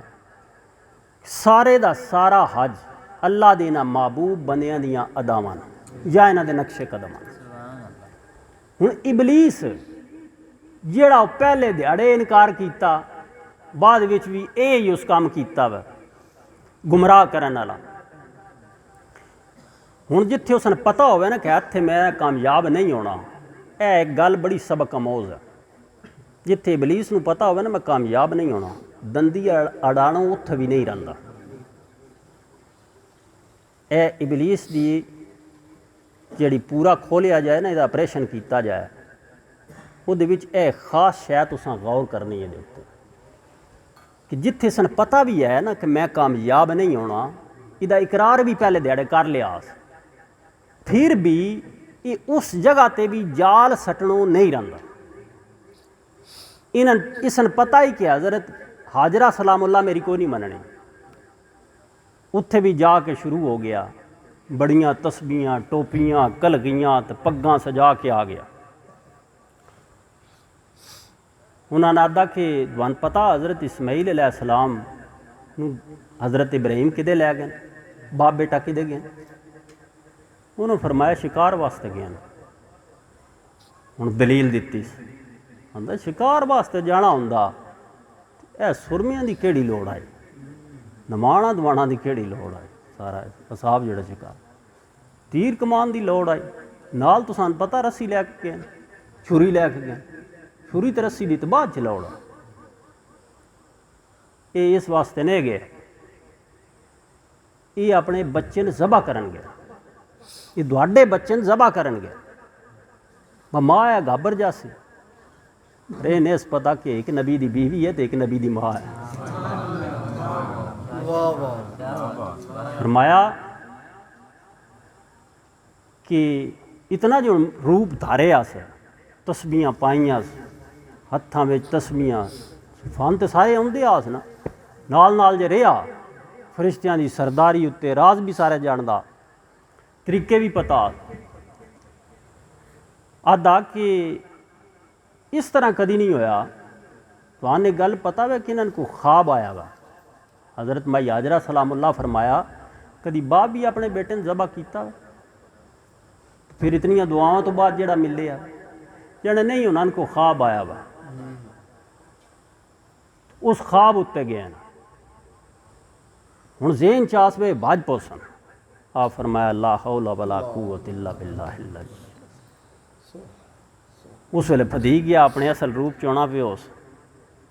सारे दा सारा हज अल्लाह दे इन्हां महबूब बंदियां दियां अदावां या इन्हां दे नक्शे कदमां। हुण इबलीस ਜਿਹੜਾ ਉਹ ਪਹਿਲੇ ਦਿਹਾੜੇ ਇਨਕਾਰ ਕੀਤਾ ਬਾਅਦ ਵਿੱਚ ਵੀ ਇਹ ਹੀ ਉਸ ਕੰਮ ਕੀਤਾ ਵਾ ਗੁੰਮਰਾਹ ਕਰਨ ਵਾਲਾ। ਹੁਣ ਜਿੱਥੇ ਉਸਨੂੰ ਪਤਾ ਹੋਵੇ ਨਾ ਕਿ ਇੱਥੇ ਮੈਂ ਕਾਮਯਾਬ ਨਹੀਂ ਹੋਣਾ, ਇਹ ਇੱਕ ਗੱਲ ਬੜੀ ਸਬਕ ਅਮੋਜ਼ ਹੈ। ਜਿੱਥੇ ਇਬਲੀਸ ਨੂੰ ਪਤਾ ਹੋਵੇ ਨਾ ਮੈਂ ਕਾਮਯਾਬ ਨਹੀਂ ਹੋਣਾ, ਦੰਦੀ ਅੜਾਣੋਂ ਉੱਥੇ ਵੀ ਨਹੀਂ ਰਹਿੰਦਾ। ਇਹ ਇਬਲੀਸ ਦੀ ਜਿਹੜੀ ਪੂਰਾ ਖੋਲਿਆ ਜਾਏ ਨਾ, ਇਹਦਾ ਆਪਰੇਸ਼ਨ ਕੀਤਾ ਜਾਏ, ਉਹਦੇ ਵਿੱਚ ਇਹ ਖਾਸ ਸ਼ੈ ਤੁਸੀਂ ਗੌਰ ਕਰਨੀ ਇਹਦੇ ਉੱਤੇ ਕਿ ਜਿੱਥੇ ਸਨ ਪਤਾ ਵੀ ਹੈ ਨਾ ਕਿ ਮੈਂ ਕਾਮਯਾਬ ਨਹੀਂ ਹੋਣਾ, ਇਹਦਾ ਇਕਰਾਰ ਵੀ ਪਹਿਲੇ ਦਿਹਾੜੇ ਕਰ ਲਿਆ, ਫਿਰ ਵੀ ਇਹ ਉਸ ਜਗ੍ਹਾ ਤੇ ਵੀ ਜਾਲ ਸੱਟਣੋਂ ਨਹੀਂ ਰਹਿੰਦਾ। ਇਸਨ ਪਤਾ ਹੀ ਕਿ ਹਜ਼रत हाजरा सलामुल्लाह मेरी कोई नहीं मननी, उत्थे भी जाके शुरू हो गया, बड़ियाँ तस्बीयाँ टोपियाँ कलगियाँ तो पग्गां सजा के आ गया। उन्होंने आदा कि तुहानू पता हज़रत इस्माइल अलैहिस्सलाम हज़रत इब्राहिम किदे लै गए, बाप बेटा किदे गए? उन्होंने फरमाया शिकार वास्ते गए। हुण दलील दिती, आंदा शिकार वास्ते जाना हुंदा ਇਹ ਸੁਰਮਿਆਂ ਦੀ ਕਿਹੜੀ ਲੋੜ ਆਈ, ਨਮਾਣਾ ਦਵਾਣਾ ਦੀ ਕਿਹੜੀ ਲੋੜ ਆਈ, ਸਾਰਾ ਹਿਸਾਬ ਜਿਹੜਾ ਸ਼ਿਕਾਰ ਤੀਰ ਕਮਾਨ ਦੀ ਲੋੜ ਆਈ, ਨਾਲ ਤਾਂ ਸਾਨੂੰ ਪਤਾ ਰੱਸੀ ਲੈ ਕੇ ਗਏ, ਛੁਰੀ ਲੈ ਕੇ ਗਏ, ਛੁਰੀ ਤੇ ਰੱਸੀ ਦੀ ਤਾਂ ਬਾਅਦ 'ਚ ਲੋੜ ਆ। ਇਹ ਇਸ ਵਾਸਤੇ ਨਹੀਂ ਗਏ, ਇਹ ਆਪਣੇ ਬੱਚੇ ਨੂੰ ਜ਼ਬਾ ਕਰਨਗੇ, ਇਹ ਤੁਹਾਡੇ ਬੱਚੇ ਨੂੰ ਜ਼ਬਾ ਕਰਨਗੇ। ਮਾਂ ਹੈ ਗਾਬਰ ਜਾਸੀ, ਇਹ ਨੇ ਇਸ ਪਤਾ ਕਿ ਇੱਕ ਨਬੀ ਦੀ ਬੀਵੀ ਹੈ ਤੇ ਇੱਕ ਨਬੀ ਦੀ ਮਾਂ ਹੈ। फरमाया कि इतना जो रूप धारिया से, तस्बियाँ पाइया, हत्थां में तस्बियाँ, फन तो सारे आउंदे आस ना, नाल नाल जे रहा, फरिश्तियां दी सरदारी उत्ते राज भी सारे जानदा, तरीके भी पता। आदा कि इस तरह कदी नहीं होया। तो आने गल पता वे कि इन्होंने को ख्वाब आया वा। हज़रत माई हाजरा सलामुल्लाह फरमाया कदी बाप भी अपने बेटे ने ज़बा किया, फिर इतनिया दुआओं तो बाद जेड़ा मिले आ, जेड़ा नहीं उन्होंने को ख्वाब आया वा, उस ख्वाब उत्ते गए ना, हुण ज़हन चास वे भज पोसन। आप फरमाया ला हौला वला कुव्वत इल्ला बिल्लाह। उस वेले फदी गया अपने असल रूप चोना प्योस।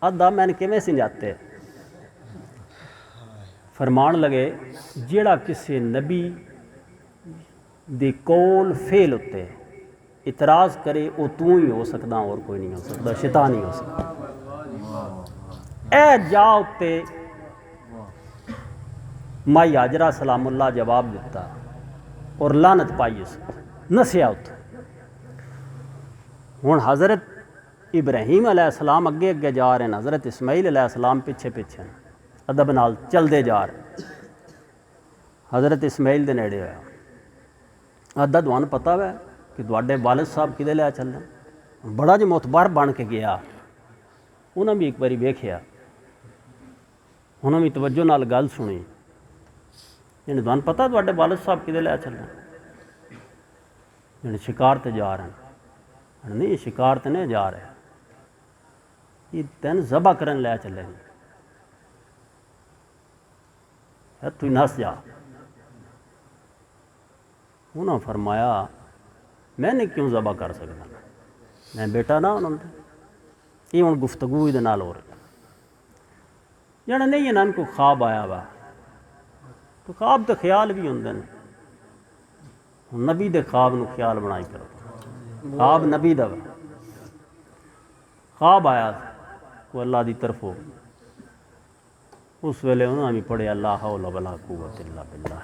अद्धा मैंने किवें समझाते, फरमान लगे जेड़ा किसी नबी दे कौल फेल उत्ते इतराज़ करे वो तू ही हो सकदा और कोई नहीं हो सकता, शैतान ही हो सकता। ए जा उत्ते माई हाजरा सलामुल्लाह जवाब दिता और लानत पाई, नसिया उत्थे। हुण हज़रत इब्राहीम अलैहिस्सलाम अगे अगे जा रहे हैं, हज़रत इस्माइल अलैहिस्सलाम पिछे पिछे अदब नाल चलते जा रहे। हज़रत इस्माइल दे नेड़े होया, अद्धा तुहानू पता वै कि तुहाडे वालिद साहब किदे लै चलने, बड़ा जो मोतबर बन के गया। उन्हें भी एक बारी वेखिया, उन्हें भी तवज्जो नाल गल सुनी, जिन्हें तुहानू पता तुहाडे वालिद साहब किदे लै चलने, जिन्हें शिकार ते जा रहे हैं। नहीं शिकार तो नहीं जा रहे, ये तेन ज़बा करन लै चले, तू नस जा। उन्होंने फरमाया मैंने क्यों ज़बा कर सकता, मैं बेटा ना उन्होंने। ये हुण गुफ्तगू इहदे नाल हो रही, जड़ा नहीं इन्होंने को ख्वाब आया वा, तो ख्वाब तो ख्याल भी होंदे ने। नबी दे ख्वाब नूं ख्याल बनाई करो, ख्वाब नबी दा ख्वाब आया को अल्लाह की तरफों। उस वेले उन्होंने भी पढ़िया ला हौला वला कुव्वत इल्ला बिल्लाह।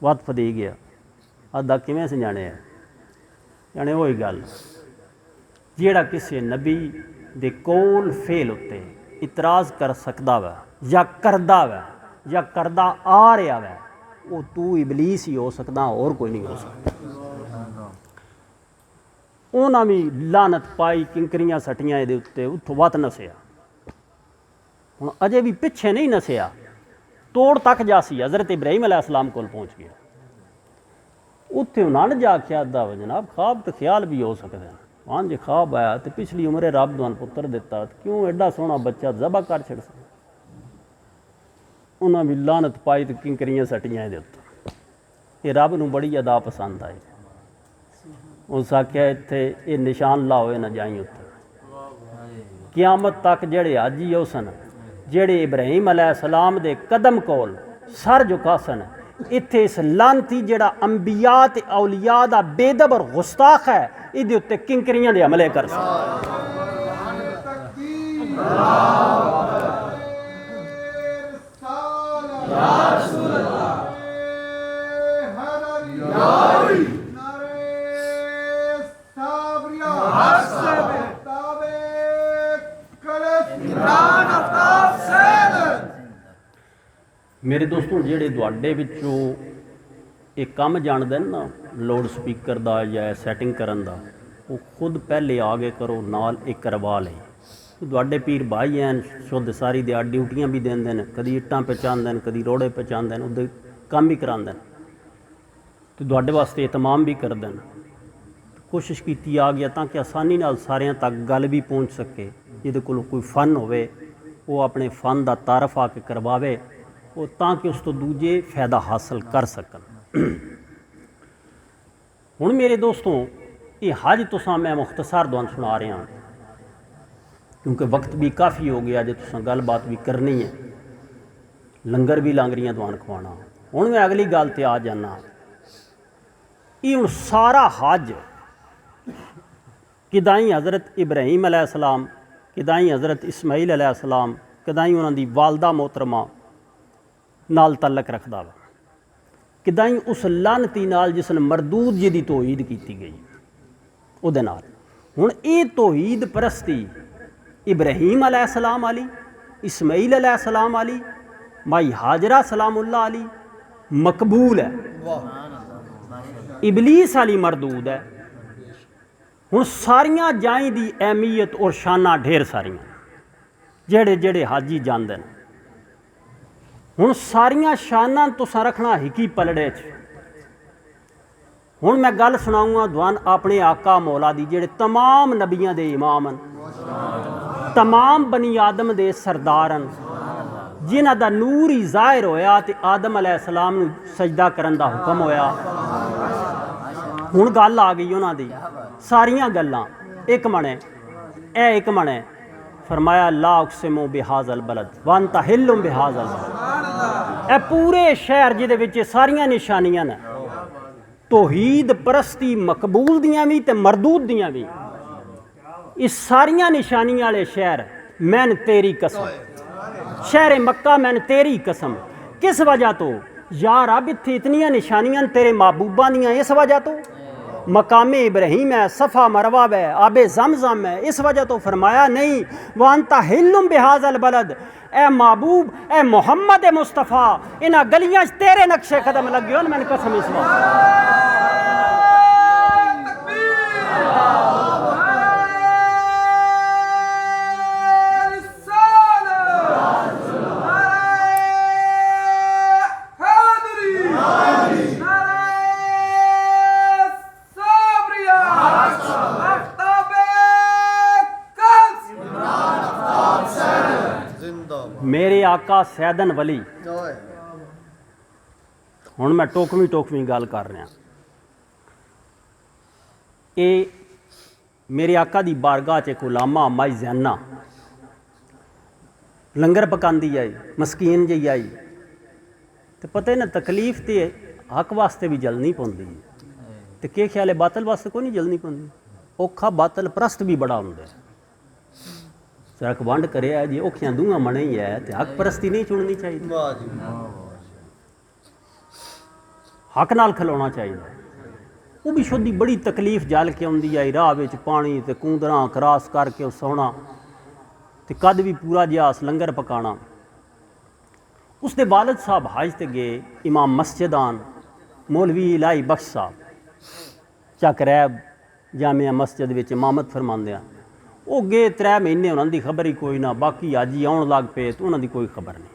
वत फदी गया, अद्धा किवें समझाने है, जाने वही गल जेड़ा किसी नबी दे कौल फेल उत्ते इतराज़ कर सकदा वा या करदा वा या करदा आ रहा वा, वो तू इबलीस ही हो सकदा, और कोई नहीं हो सकता। उन्हें भी लानत पाई, किंकरियां सटियां ये उत्ते, उतों वत नसिया। हुण अजे भी पिछे नहीं नसिया, तोड़ तक जासी हज़रत इब्राहीम अलैहिस्सलाम कोल पहुँच गया। उत्थे उन्होंने जा के आदा जनाब ख्वाब तो ख्याल भी हो सकते हैं, हाँ जी ख्वाब आया तो पिछली उम्र रब दुआन पुत्र दिता, क्यों एडा सोहना बच्चा जबा कर छड़ सा। उन्हें भी लानत पाई तो किंकरियां सटियां ये उत्ते। ये रब नूं बड़ी अदा पसंद आई। उस आख्या इत्थे ये निशान लाओ ना जाई उत्ते। क़यामत तक जेड़े हाजी हो सन, जेड़े इब्राहिम अलैहिस्सलाम दे कदम कोल सर झुका सन, इत्थे इस लानती जेड़ा अंबिया ते औलिया दा बेदब और गुस्ताख है, इहदे उत्ते किंकरियां दे हमले कर सन। मेरे दोस्तों जेड़े दुआडे विचों एक काम जानते ना लाउड स्पीकर दा या सैटिंग करन दा, वो खुद पहले आगे करो नाल एक करवा ले। दुआडे पीर भाई हैं शुद्ध सारी दिहाड़ ड्यूटियां भी देंदे ने, कदी इट्टां पहचानते हैं, कदी रोड़े पहचानते हैं, उदे काम भी करांदे ने तो दुआडे वास्ते एहतमाम भी करदे ने। कोशिश की आ गया ताकि आसानी नाल सारियां तक गल भी पहुँच सके। जिहदे कोल कोई फन होवे वो अपने फन दा तारफ आके करवावे, वो ताकि उस तो दूजे फ़ायदा हासिल कर सकन। हुण मेरे दोस्तों ये हज तुसां मैं मुख्तसर तुहानूं सुना रहा, क्योंकि वक्त भी काफ़ी हो गया, जो तुसां गलबात भी करनी है, लंगर भी लांगरियां तुहानूं खवाना। हुण मैं अगली गल ते आ जाना। ये हुण सारा हज किदाई हज़रत इब्राहिम अलैहिस्सलाम, किदाई हज़रत इस्माइल अलैहिस्सलाम, किदाई उन्हां दी वालदा मोहतरमा नाल तलक रखदा वा, किदाई उस लानती नाल जिसने मरदूद जी दी तौहीद की गई उहदे नाल। हुण ये तौहीद परस्ती इब्राहिम अलैहिस्सलाम आली, इस्माइल अलैहिस्सलाम आली, माई हाजरा सलामुल्लाह आली मकबूल है, इबलीस आली मरदूद है। हुण सारियां जाएं दी अहमियत और शाना ढेर सारियां जेड़े जेड़े हाजी जांदे ने। हुण सारियां शानां तुसां रखना हिकी पलड़े च। हुण मैं गल सुनाऊंगा दुआन अपने आका मौला दी, जेड़े तमाम नबियां दे इमाम न, तमाम बनी आदम दे सरदार न, जिन्हां दा नूर ही ज़ाहिर होया ते आदम अलैहिस्सलाम नूं सजदा करन दा हुक्म होया। हुण गल आ गई उन्हां दी सारियां गल्लां एक मने, एक मने फरमाया ला उक़सिमु बिहाज़ल बलद व अंता हिल्लुम बिहाज़ल बलद। ए पूरे शहर जिहदे विच सारियां निशानियां ने, तौहीद परस्ती मकबूल दियां भी ते मरदूद दियां भी, इस सारियां निशानियां वाले शहर मैन तेरी कसम, शहर मक्का मैन तेरी कसम। किस वजह तो यार अब इत्थे इतनियां निशानियां तेरे महबूबा दियां, इस वजह तो मकामे इब्राहिम है, सफ़ा मरवा है, आबे ज़मज़म है, इस वजह तो फरमाया नहीं वांता हिल्लुम बिहाज़ल बलद, ए महबूब ए मोहम्मद ए मुस्तफ़ा, इन्हां गलियां तेरे नक्शे कदम लगे हो, मैंने कसम इस वक्त। मेरे आका सैदन वली, हुण मैं टोकवी टोकवी गल कर रहा। ये मेरे आका दी बारगाह च एक उलामा माई ज़ैना लंगर पकांदी आई, मस्कीन जी आई, तो पता है ना तकलीफ तो हक वास्ते भी जलनी पौंदी, तो क्या ख्याल है बातल वास्ते कोई नहीं जलनी पौंदी। औखा बातल परस्त भी बड़ा हुंदा है। सरक वंड करे जी औखियां दूआं मने ही है, तो हक परस्ती नहीं चुननी चाहिए, हक नाल खलोना चाहिए। वो भी शुद्धी बड़ी तकलीफ जल के आउंदी आई, राह विच पानी ते कूंदरां क्रॉस करके सोना, ते कद भी पूरा जिहास लंगर पकाना। उसके वालिद साहब हज ते गए, इमाम मस्जिदान मौलवी इलाही बख्श साहब चक रैब जामिया मस्जिद विच इमामत फरमांदे आ। वो गए 3 महीने उन्होंने दी खबर ही कोई ना, बाकी हाजी आउण लग पे तो उन्होंने कोई खबर नहीं।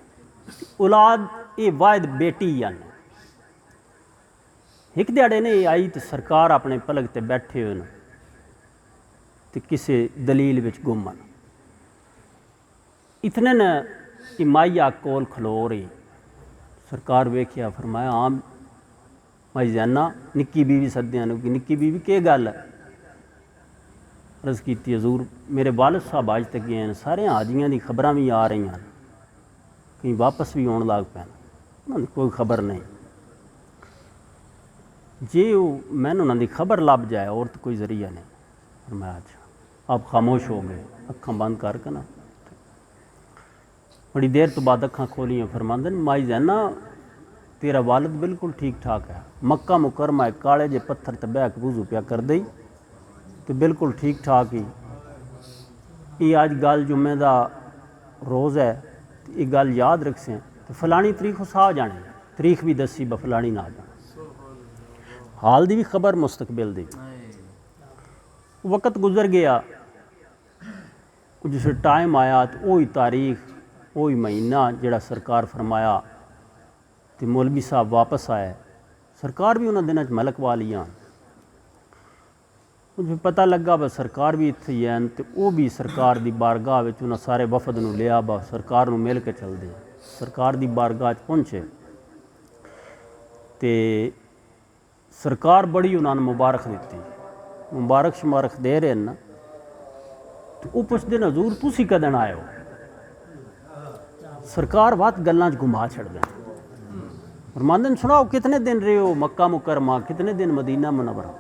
औलाद ये वाहिद बेटी हैं। एक दिहाड़े ने आई तो सरकार अपने पलक ते बैठे हुए, तो किसी दलील विच गुमन। इतने न कि माई आ कोल खलो रही, सरकार वेख्या फरमाया आम माई जाना निक्की बीवी सद्दियां ने कि निक्की बीवी केह् गल है। अर्ज की हजूर मेरे वालिद साहब अज तक गए हैं, सारे हाजियां दी खबरां भी आ रही हैं, कहीं वापस भी आने लग पैन, उन्होंने कोई खबर नहीं। जे मैंने उन्होंने खबर लभ जाए और तो कोई जरिया नहीं। और मैं अच्छा आप खामोश हो गए, अखां बंद करके ना बड़ी देर तो बाद अखां खोलियां। फरमांदे ने माई जैना तेरा वालिद बिल्कुल ठीक ठाक है, मक्का मुकरमा काले जे पत्थर ते बह के वुज़ू पिया कर दई तो बिल्कुल ठीक ठाक ही। ये अज गल जुम्मे का रोज़ है, ये गल याद रखसें तो फलानी तरीक उस आ जाने, तरीक भी दसी ब फलानी ना आ जाना, हाल दी भी खबर मुस्तकबिल दी। वक्त गुजर गया, जिस टाइम आया तो वही तारीख वही महीना जिहड़ा सरकार फरमाया तो मौलवी साहब वापस आए। सरकार भी उन्होंने दिनों मलक वालियां, मुझे पता लगा बस सरकार भी इत्थे ही हैं तो वो भी सरकार की बारगाह में उन्हें सारे वफद नूं लिया, बस सरकार नूं मिल के चलते हैं। सरकार की बारगाह पहुँचे तो सरकार बड़ी उन्होंने मुबारक दी, मुबारक शमारक दे रहे हैं ना, तो वो पुछते हैं हजूर तुसी कदन आए हो। सरकार बात गल्लां च घुमा छड़ दें। फरमांदे सुनाओ कितने दिन रहे हो मक्का मुकरमा, कितने दिन मदीना मुनव्वरा।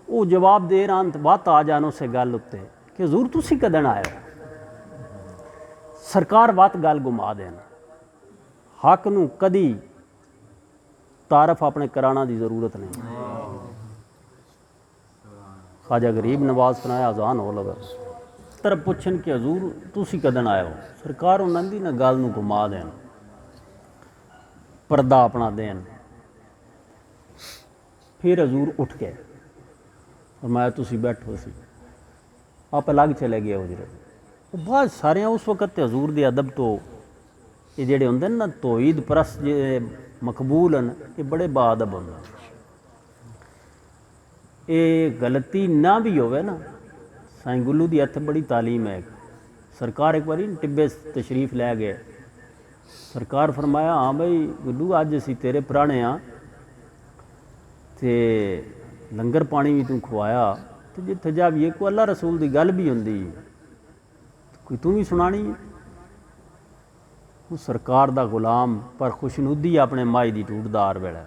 वो जवाब दे रहा तो बात आ जान उस गल उत्ते कि हजूर तुसी कदन आए हो। सरकार बात गल घुमा देन, हक नूं कदी तारफ अपने कराना की जरूरत नहीं। ख्वाजा गरीब नवाज सुनाया अजान हो लगा तरफ पुछन कि हजूर तुसी कदन आए हो। सरकार उन्होंने ना गल नूं घुमा देन, पर्दा अपना देन। फिर हजूर उठ गए और मैं तुसी बैठो सी, आप अलग चले गए हजूर। बाद सारे उस वक्त हजूर के अदब तो ये जेडे होंदे ना तौहीद परस्त जे मकबूल हैं, ये बड़े बाअदब होंदे। ये गलती ना भी होवे ना, साईं गुल्लू की इत्थे बड़ी तालीम है। सरकार एक बारी टिब्बे तशरीफ लै गए, सरकार फरमाया हाँ बई गुल्लू अज असी तेरे पुराने हाँ ते लंगर पानी भी तू खवाया, तो जिथे जा भी कोई अल्लाह रसूल की गल भी होंदी कोई तू भी सुनानी है। सरकार का गुलाम पर खुशनुदी अपने माई की टूटदार वेला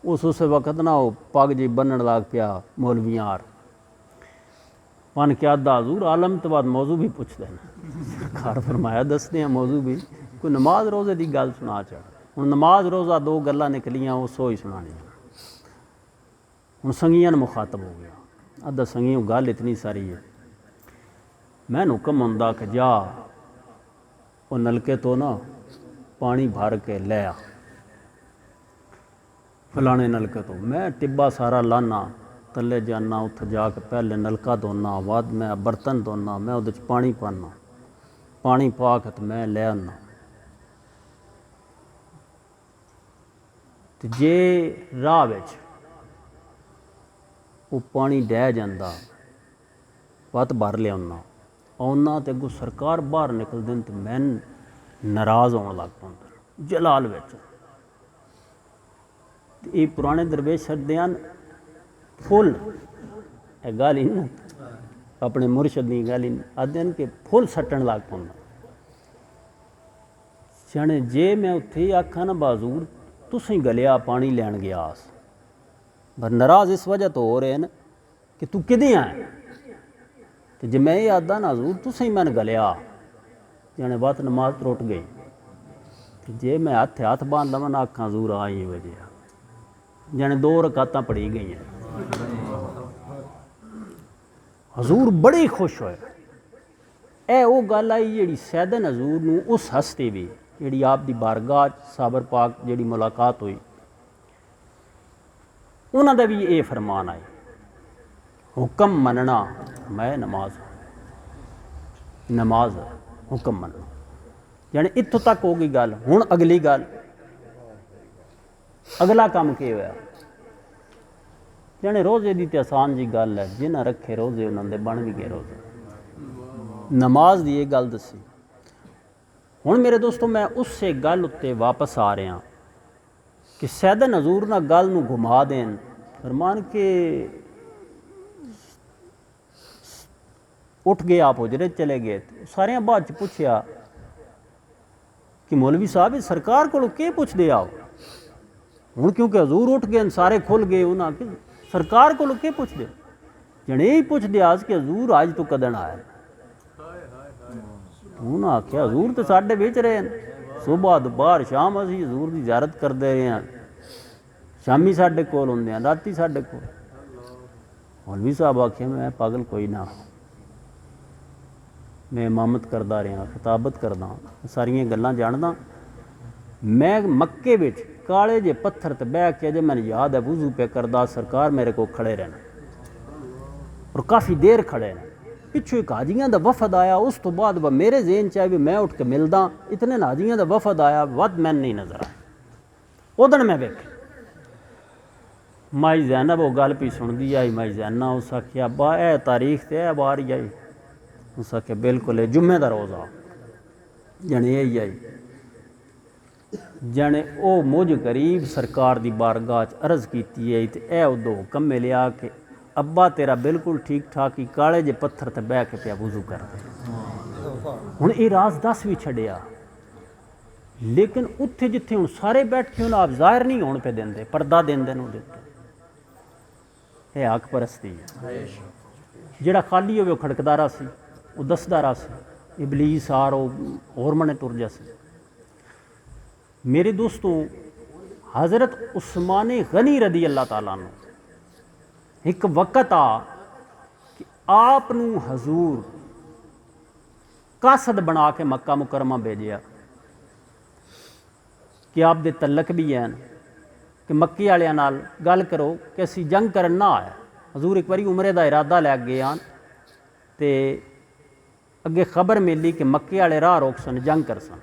उस वक्त ना वो पग जी बन्नण लग पिया मौलवियार मन क्या हजूर आलम तो बाद मौजू भी पुछते हैं। सरकार फरमाया दसते हैं मौजू भी कोई नमाज रोज़े की गल सुना चढ़। हूँ नमाज रोज़ा दो गल्लां निकलियां वो सो ही सुनानी। हूँ संगियां मुखातब हो गया, अद्धा संगियों गल इतनी सारी है। मैं हुक्म होंदा कि जा वो नलके तो ना पानी भर के ले आ फलाने नलके तो। मैं टिब्बा सारा लाना थले जाना, उत्थे जाके पहले नलका धोना, बाद मैं बर्तन धोना, मैं उहदे च पानी पाना, पानी पा के तो मैं ले आना। तो जे राह विच वो पानी डह जाता पत भर लिया आना तो अगों सरकार बाहर निकलते हैं तो मैं नाराज़ होने लग पाते जलाल विच। ये पुराने दरवेश छड्डदे हैं फुल गल ही ना अपने मुर्शद की गल ही आखते हैं कि फुल सट्टन लग पाता। सियाने जे मैं उत्थे आखा ना बाजूर तुसीं गलिया पानी लैन गया पर नाराज़ इस वजह तो हो रहे हैं कि तू किदे आए। तो जे मैं ये आदा ना हजूर तुसीं मैंने गलिया जाने बात नमाज त्रुट गई। तो जे मैं हथ बांध लवां ना आखा हजूर आ ही वजह जाने 2 रकातां पढ़ी गई हैं। हजूर बड़े खुश होए। ए वो गल आई जी सैदन हजूर नूं उस हस्ते भी जी आप दी बारगाह साबर पाक जी मुलाकात हुई उन्होंने भी ये फरमान आए हुक्म मनना मैं नमाज नमाज हुक्म मनना। यानी इत्थों तक हो गई गल। हुण अगली गल अगला काम क्या होया जाने रोज़े की तो आसान जी गल है, जिन्हें रखे रोज़े उन्होंने बन भी गए रोज़े। नमाज की ये गल दसी। हुण मेरे दोस्तों मैं उस गल उत्ते वापस आ रहा कि सैयदन हजूर ना गल नूं घुमा देन, फरमान के उठ गए आप हुजरे चले गए। सारे बाद च पुछया कि मौलवी साहब सरकार को के पुछदे आओ हुण, क्योंकि हजूर उठ गए सारे खुल गए, उन्हें सरकार को के पुछदे, जने ही पुछदे आज कि हजूर अज तो कदन आया। उन्हें आख्या हजूर तो साढ़े बिच रहे हैं, सुबह दोपहर शाम असी हजूर की ज़ियारत करते रहे हैं, शामी साढ़े कोल हुंदे हैं, राती साढ़े कोल। मौलवी साहब आख्या मैं पागल कोई ना, मैं इमामत करता रहा, खिताबत करदा, सारियां गल्लां जानदा। मैं मक्के विच काले जे पत्थर ते बह के, जे मैंने याद है वुजू पे करदा, सरकार मेरे को खड़े रहना और काफ़ी देर खड़े ने। पिछू एक हाजियां दा वफद आया, उस तो बाद वह मेरे जेहन च भी मैं उठ के मिलदा, इतने हाजियां दा वफद आया, वध मैन नहीं नजर आया। उदन मैं वेख माई जैनब वो गल पी सुनदी आई, माई जैना उस आख्या अब्बा ए तारीख ते है बाहर ही आई। उस आख्या बिल्कुल जुम्मे का रोज़ा जने यही आई। जने ओ मुझ गरीब सरकार की बारगाह च अर्ज़ की है तो यह उदो हुक्म मिलिया कि अब्बा तेरा बिल्कुल ठीक ठाक ही काले जे पत्थर ते बह के पिया वुजू करते। हुण ये राज दस भी छड़िया, लेकिन उत्थे जिथे हुण सारे बैठे उन्हें आप जाहिर नहीं होने पे देंदे, पर्दा देंदे ने उहदे उत्ते। यह हक परस्ती है। जिहड़ा खाली होवे खड़कदा रहा सी, वो दसदा रहा सी, इबलीस आर होर मने टुर जा सी। मेरे दोस्तों हज़रत उस्मान गनी रदी अल्लाह ताला नूं एक वक़्त आ कि आप नूं हजूर कासद बना के मक्का मुकरमा भेजिया कि आप दे तलक भी हैं कि मक्की वालियां नाल गल करो कि असी जंग करन ना आए। हजूर एक बारी उमरे का इरादा लै गए आन ते अगे खबर मिली कि मक्के वाले राह रोक सन, जंग कर सन।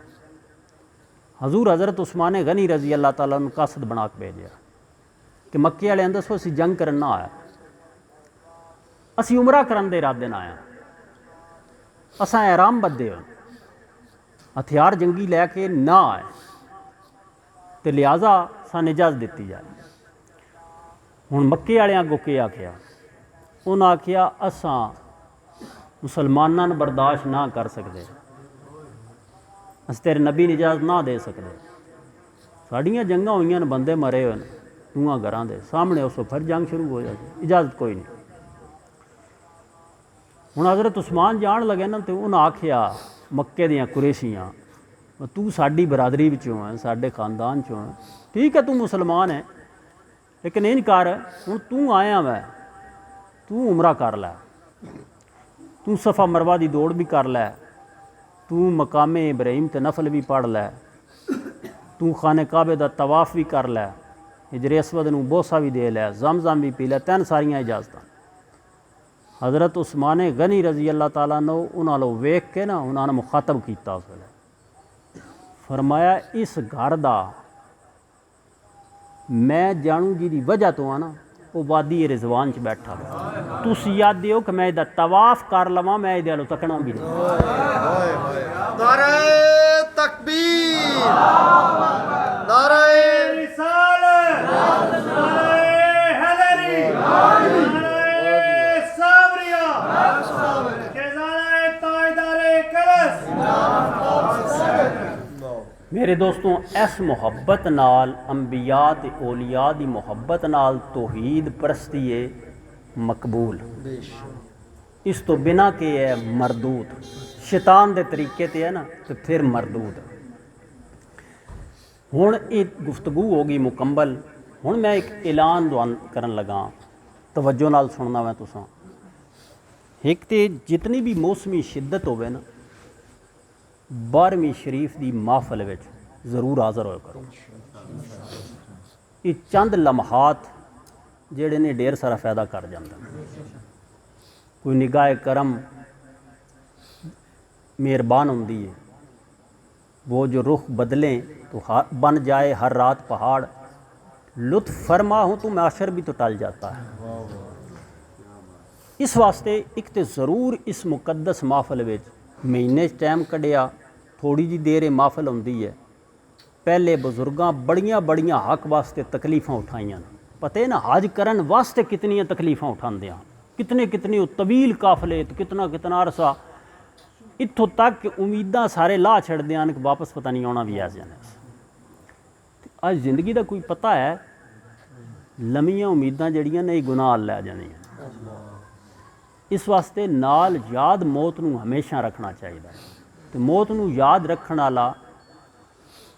हजूर हज़रत उस्मान गनी रजी अल्लाह ताला नूं कासद बना के भेजिया कि मक्के वाले दसो असी जंग करन ना आया, असी उमरा करन दे इरादे ना आया, असां आराम बदे हो, हथियार जंगी लैके ना आए, तो लिहाजा सानूं इजाज़त दिती जाए। हुण मक्के वालियां अगों के आख्या, उन्हें आख्या असां मुसलमानां नूं बर्दाश्त ना कर सकते, अस तेरे नबी ने इजाज़त ना दे सकते, साड़ियां जंगा हुई ने, बंदे मरे हुए हैं दूआं घरां दे सामने, उस फिर जंग शुरू हो जाती, इजाज़त कोई नहीं। हुण हज़रत उस्मान जान लगे ना, तो उन्हें आख्या मक्के दियां कुरैशियां, तू साडी बरादरी विचों है, साडे खानदान चों है, ठीक है तू मुसलमान है, लेकिन इंज कर हुण तू आया वै, तू उमरा कर लै, तू सफ़ा मरवा की दौड़ भी कर लै, तू मकामे इब्राहिम ते नफल भी पढ़ लै, तू खाने काबे दा तवाफ भी कर लै, हिजरे असवद नूं बोसा भी दे लै, जमजम भी पी लै, तीन सारियां इजाजतां। हज़रत उस्मान गनी रजी अल्लाह ताला ने उन्होंने वेख के ना उन्होंने मुखातब किया, उस वेले फरमाया इस घर का मैं जानू जी की वजह तो आ ना, वो वादी रिजवान च बैठा, तुस याद दियो कि मैं इहदा तवाफ कर लवां, मैं इहदे अल्ल तकना भी नहीं। नारे तकबीर, नारे रिसालत, नारे हैदरी, नारे साबरिया, केज़ाए ताजदारे कलस। मेरे दोस्तों इस मुहब्बत नाल अंबिया ते औलिया दी मुहब्बत नाल तौहीद परस्ती है मकबूल, इस तो बिना के है मरदूद, शैतान दे तरीके ते है ना तो फिर मरदूद। हुण ये गुफ्तगू होगी मुकम्मल। हुण मैं एक ऐलान करन लगा, तवज्जो नाल सुनना मैं तुसां। एक तो जितनी भी मौसमी शिद्दत होवे ना, 12वीं शरीफ की महफल में जरूर हाज़र होया करो। ये चंद लम्हात जेड़े ने ढेर सारा फायदा कर जाते हैं। कोई निगाह करम मेहरबान होंदी है, वो जो रुख बदलें तो बन जाए हर रात पहाड़, लुत्फ फरमा हूँ तो माशर भी तो टल जाता है। इस वास्ते एक तो ज़रूर इस मुकद्दस महफल विच महीने टाइम कढ़िया, थोड़ी जी देर महफल होंदी है। पहले बजुर्गां बड़ियां बड़ियां हक वास्ते तकलीफ़ां उठाइयां, पता है ना, हज करन वास्ते कितनियां तकलीफ़ां उठाते हैं, कितने कितने तवील काफले, कितना कितना अरसा, इत्थों तक कि उम्मीदां सारे ला छड़दे हैं कि वापस पता नहीं आना भी आ जाना। अज जिंदगी का कोई पता है, लम्मियां उम्मीदां जड़ियां ने गुनाह लै जानियां। इस वास्ते नाल याद मौत नूं हमेशा रखना चाहिए। तो मौत नूं याद रखने वाला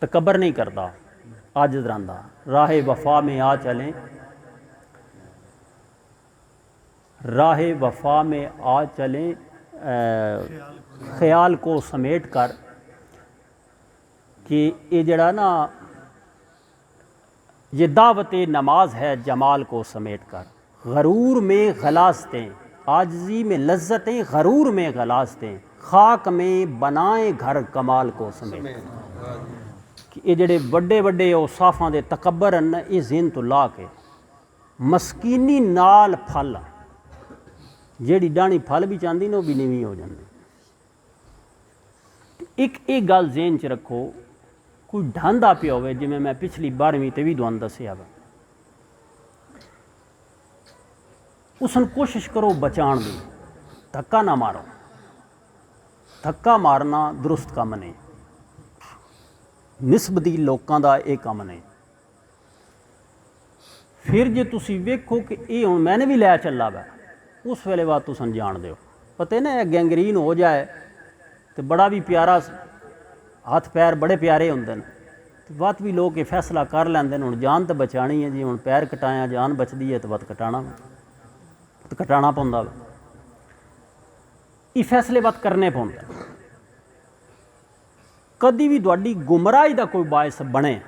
तकबर नहीं करता, आजिज़ रहिंदा। राहे वफा में आ चलें, राहे वफा में आ चलें, ख्याल को समेट कर, कि ये जड़ा ना ये दावत नमाज है जमाल को समेट कर। गरूर में गलास्तें, आजिज़ी में लज्जतें, गरूर में गलास्तें, खाक में बनाएं घर कमाल को समेट। कि ये जड़े बड़े बड़े औसाफां दे तकबर न, ये ज़हन तो ला के मस्कीनी नाल फल, जेड़ी डाणी फल भी चाहती ना, वो भी नीवी हो जाती। एक गल ज़हन च रखो, कोई ढांदा पिया होवे, जिवें मैं पिछली 12वीं ते भी दुआन दसिया वा, उसने कोशिश करो बचाण दी, धक्का ना मारो। धक्का मारना दुरुस्त काम नहीं, निस्बती लोगों का यह काम नहीं। फिर जे तुसी वेखो कि ये हुण मैंने भी लै चला वा, उस वेले बाद तुसन जान दो, पता ना गैंगरीन हो जाए तो बड़ा भी प्यारा, हाथ पैर बड़े प्यारे होंदे न, तो बात भी लोग ये फैसला कर लैंदे न, हुण जान तो बचानी है जी, हुण पैर कटाया जान बचदी है तो बात कटाना तो कटाना पौंदा। ये फैसले बात करने पौंदे। कदी भी तुहाडी गुमराही का कोई बायस बने,